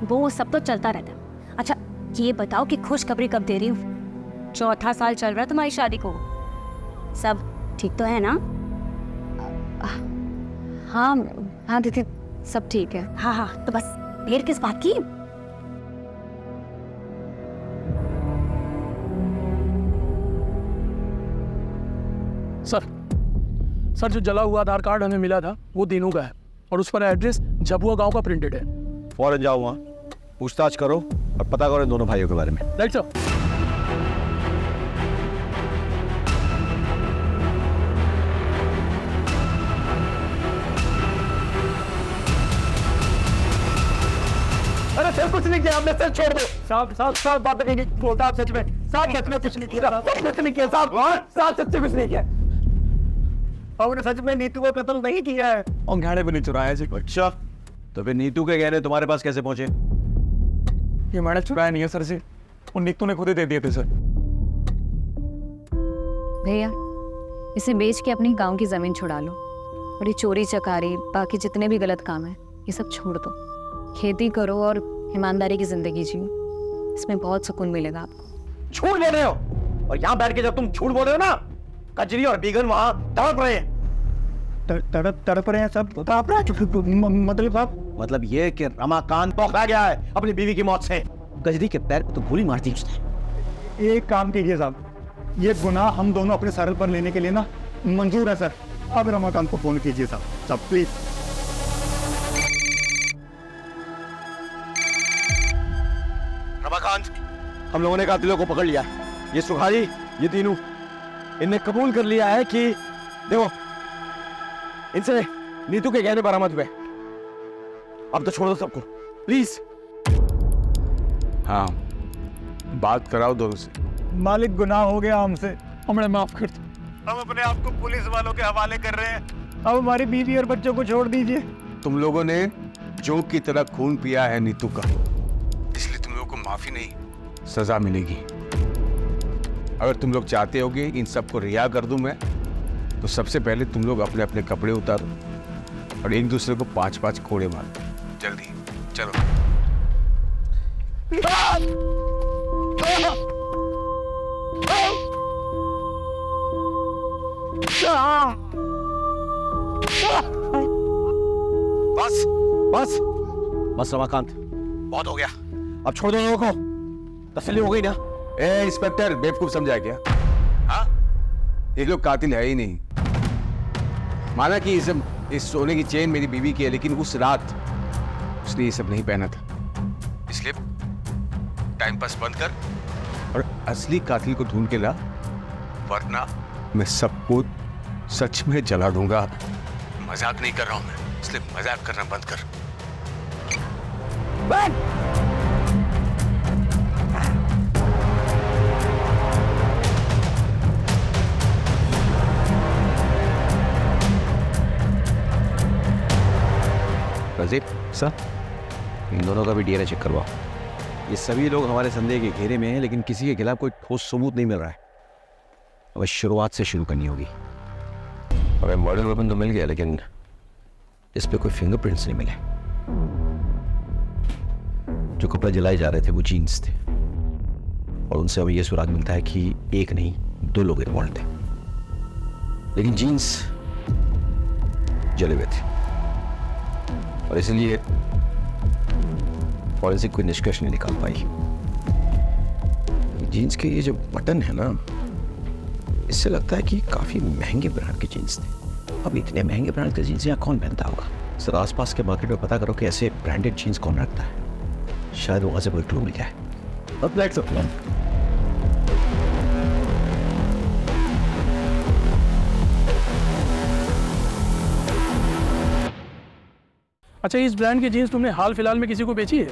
वो सब तो चलता रहता है। अच्छा ये बताओ कि खुशखबरी कब दे रही हूँ? 4था साल चल रहा है तुम्हारी शादी को। सब ठीक तो है ना? हाँ हाँ दीदी, सब ठीक है। हाँ हाँ, तो बस देर किस बात की? सर जो जला हुआ आधार कार्ड हमें मिला था वो तीनों का है और उस पर एड्रेस झबुआ गांव का प्रिंटेड है। फौरन जाओ वहाँ, पूछताछ करो और पता करो इन दोनों भाइयों के बारे में। Right sir. अरे सर कुछ नहीं किया आपने, सर छोड़ दो। साहब साहब साहब बात नहीं बोलता आप सच में। साहब सच में कुछ नहीं किया, कुछ नहीं किया साहब। साहब सच में कुछ नहीं किया। और सच में नीतू को कत्ल नहीं किया है। और गहने भी नहीं चुराया जी। अच्छा, तो फिर नीतू के गहने तुम्हारे पास कैसे पहुंचे? ये मैंने चुराया नहीं है सर जी, वो नीतू ने खुद ही दे दिए थे सर। भैया, इसे बेच के अपनी गांव की जमीन छुड़ा लो और ये चोरी चकारी बाकी जितने भी गलत काम है ये सब छोड़ दो। खेती करो और ईमानदारी की जिंदगी जियो, इसमें बहुत सुकून मिलेगा आपको। झूठ बोल रहे हो, और यहाँ बैठ के जब तुम झूठ बोल रहे हो ना, कजरी और बीगन वहाँ तड़प रहे हैं। तड़प रहे हैं सब। मतलब आप? मतलब ये कि रमाकांत पकड़ा गया है अपनी बीवी की मौत से। गजरी के पैर पे तो गोली मार दी उसने। एक काम कीजिए साहब, ये गुनाह हम दोनों अपने सर पर लेने के लिए ना मंजूर है सर। अब रमाकांत को फोन कीजिए साहब प्लीज। रमाकांत, हम लोगों ने कातिलों को पकड़ लिया। ये सुखारी, ये तीनों, इनने कबूल कर लिया है कि देखो इनसे नीतू के गहने बरामद हुए। अब तो छोड़ दो सबको प्लीज। हाँ, बात कराओ दोनों से। मालिक, गुनाह हो गया हमसे, हमें माफ कर दो। हम अपने आप को पुलिस वालों के हवाले कर रहे हैं। अब हमारी बीवी और बच्चों को छोड़ दीजिए। तुम लोगों ने जोक की तरह खून पिया है नीतू का, इसलिए तुम लोगों को माफी नहीं, सजा मिलेगी। अगर तुम लोग चाहते होगे इन सबको रिहा कर दूं मैं, तो सबसे पहले तुम लोग अपने अपने कपड़े उतारो और एक दूसरे को 5-5 कोड़े मारो। जल्दी चलो। बस बस बस रमाकांत, बहुत हो गया, अब छोड़ दो लोगों को। तसल्ली हो गई ना? ए इंस्पेक्टर, बेवकूफ समझा क्या? हाँ, ये लोग कातिल है ही नहीं। माना कि इस सोने की चेन मेरी बीवी की है, लेकिन उस रात उसने ये सब नहीं पहना था। इसलिए टाइम पास बंद कर और असली कातिल को ढूंढ के ला, वरना मैं सबको सच में जला दूंगा। मजाक नहीं कर रहा हूं मैं, इसलिए मजाक करना बंद कर। रजीब सर, इन दोनों का भी डीएनए चेक करवाओ। ये सभी लोग हमारे संदेह के घेरे में हैं, लेकिन किसी के खिलाफ कोई ठोस सबूत नहीं मिल रहा है। अब शुरुआत से शुरू करनी होगी। हमें मॉडल वेपन तो मिल गया, लेकिन इस पे कोई फिंगरप्रिंट्स नहीं मिले। जो कपड़े जलाए जा रहे थे वो जीन्स थे, और उनसे हमें यह सुराग मिलता है कि एक नहीं 2 लोग इन्वॉल्व थे, लेकिन जीन्स जले हुए थे, और इसलिए फॉरेंसिक कोई निष्कर्ष नहीं निकाल पाई। जीन्स के ये जो बटन है ना, इससे लगता है कि काफी महंगे ब्रांड के जीन्स थे। अब इतने महंगे ब्रांड के जीन्स यहाँ कौन पहनता होगा? सर, आसपास के मार्केट में पता करो कि ऐसे ब्रांडेड जीन्स कौन रखता है। शायद वहां से कोई क्लू मिल जाए। अब लेट्स गो। अच्छा, इस ब्रांड की जीन्स तुमने हाल फिलहाल में किसी को बेची है?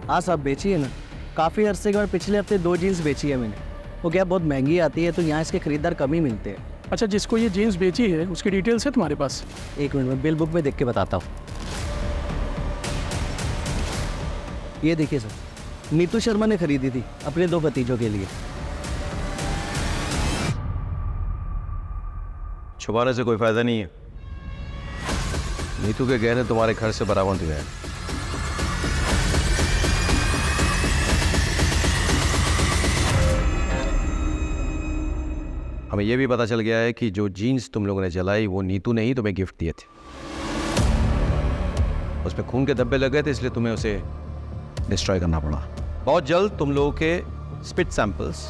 हाँ साहब, बेची है ना। काफ़ी अरसे के बाद पिछले हफ्ते 2 जीन्स बेची है मैंने। वो क्या बहुत महंगी आती है, तो यहाँ इसके खरीदार कम ही मिलते हैं। अच्छा, जिसको ये जीन्स बेची है उसकी डिटेल्स है तुम्हारे पास? एक मिनट में बिल बुक में देख के बताता हूँ। ये देखिए सर, नीतू शर्मा ने खरीदी थी अपने 2 भतीजों के लिए। छुपाने से कोई फायदा नहीं है। नीतू के गहने तुम्हारे घर से बरामद हुए हैं। हमें यह भी पता चल गया है कि जो जीन्स तुम लोगों ने जलाई वो नीतू ने ही तुम्हें गिफ्ट दिए थे। उस पर खून के धब्बे लग गए थे, इसलिए तुम्हें उसे डिस्ट्रॉय करना पड़ा। बहुत जल्द तुम लोगों के स्पिट सैंपल्स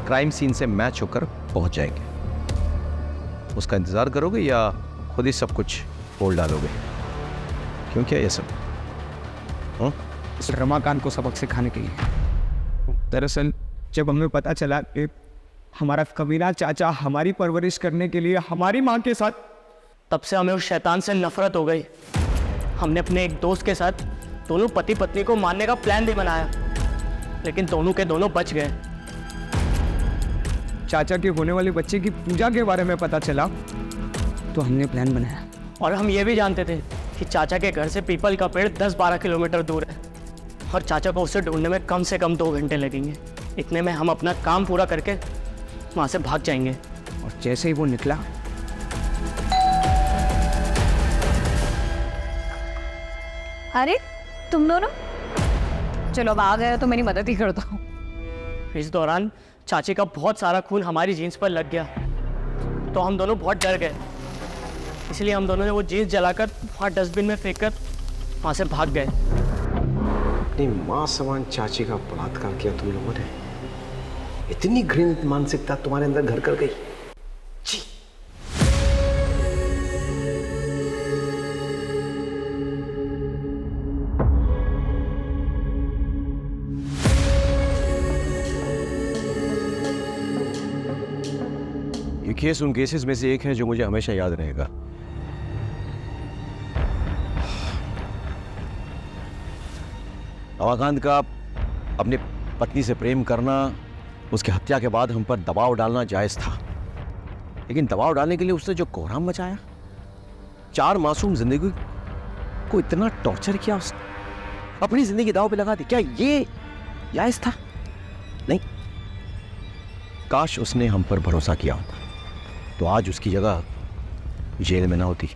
क्राइम सीन से मैच होकर पहुंच जाएंगे। उसका इंतजार करोगे या खुद ही सब कुछ बोल डालोगे? क्यों क्या ये सब? रमाकांत को सबक सिखाने के लिए। दरअसल जब हमें पता चला कि हमारा कमीना चाचा हमारी परवरिश करने के लिए हमारी माँ के साथ, तब से हमें उस शैतान से नफरत हो गई। हमने अपने एक दोस्त के साथ दोनों पति पत्नी को मारने का प्लान भी बनाया, लेकिन दोनों के दोनों बच गए। चाचा के होने वाले बच्चे की पूजा के बारे में पता चला तो हमने प्लान बनाया। और हम ये भी जानते थे कि चाचा के घर से पीपल का पेड़ 10-12 किलोमीटर दूर है और चाचा को उसे ढूंढने में कम से कम 2 घंटे लगेंगे। इतने में हम अपना काम पूरा करके वहाँ से भाग जाएंगे। और जैसे ही वो निकला, अरे तुम दोनों चलो, अब आ गए तो मेरी मदद ही करता हूँ। इस दौरान चाची का बहुत सारा खून हमारी जीन्स पर लग गया तो हम दोनों बहुत डर गए। इसलिए हम दोनों ने वो जीन्स जलाकर वहाँ डस्टबिन में फेंककर वहाँ से भाग गए। अपनी माँ समान चाची का बलात्कार किया तुम लोगों ने। इतनी घृणित मानसिकता तुम्हारे अंदर घर कर गई। ये केस उन केसेस में से एक है जो मुझे हमेशा याद रहेगा। रमाकांत का अपनी पत्नी से प्रेम करना, उसकी हत्या के बाद हम पर दबाव डालना जायज था, लेकिन दबाव डालने के लिए उसने जो कोहराम मचाया, 4 मासूम जिंदगी को इतना टॉर्चर किया, उसने अपनी जिंदगी दांव पे लगा दी। क्या ये जायज था? नहीं। काश उसने हम पर भरोसा किया होता तो आज उसकी जगह जेल में ना होती।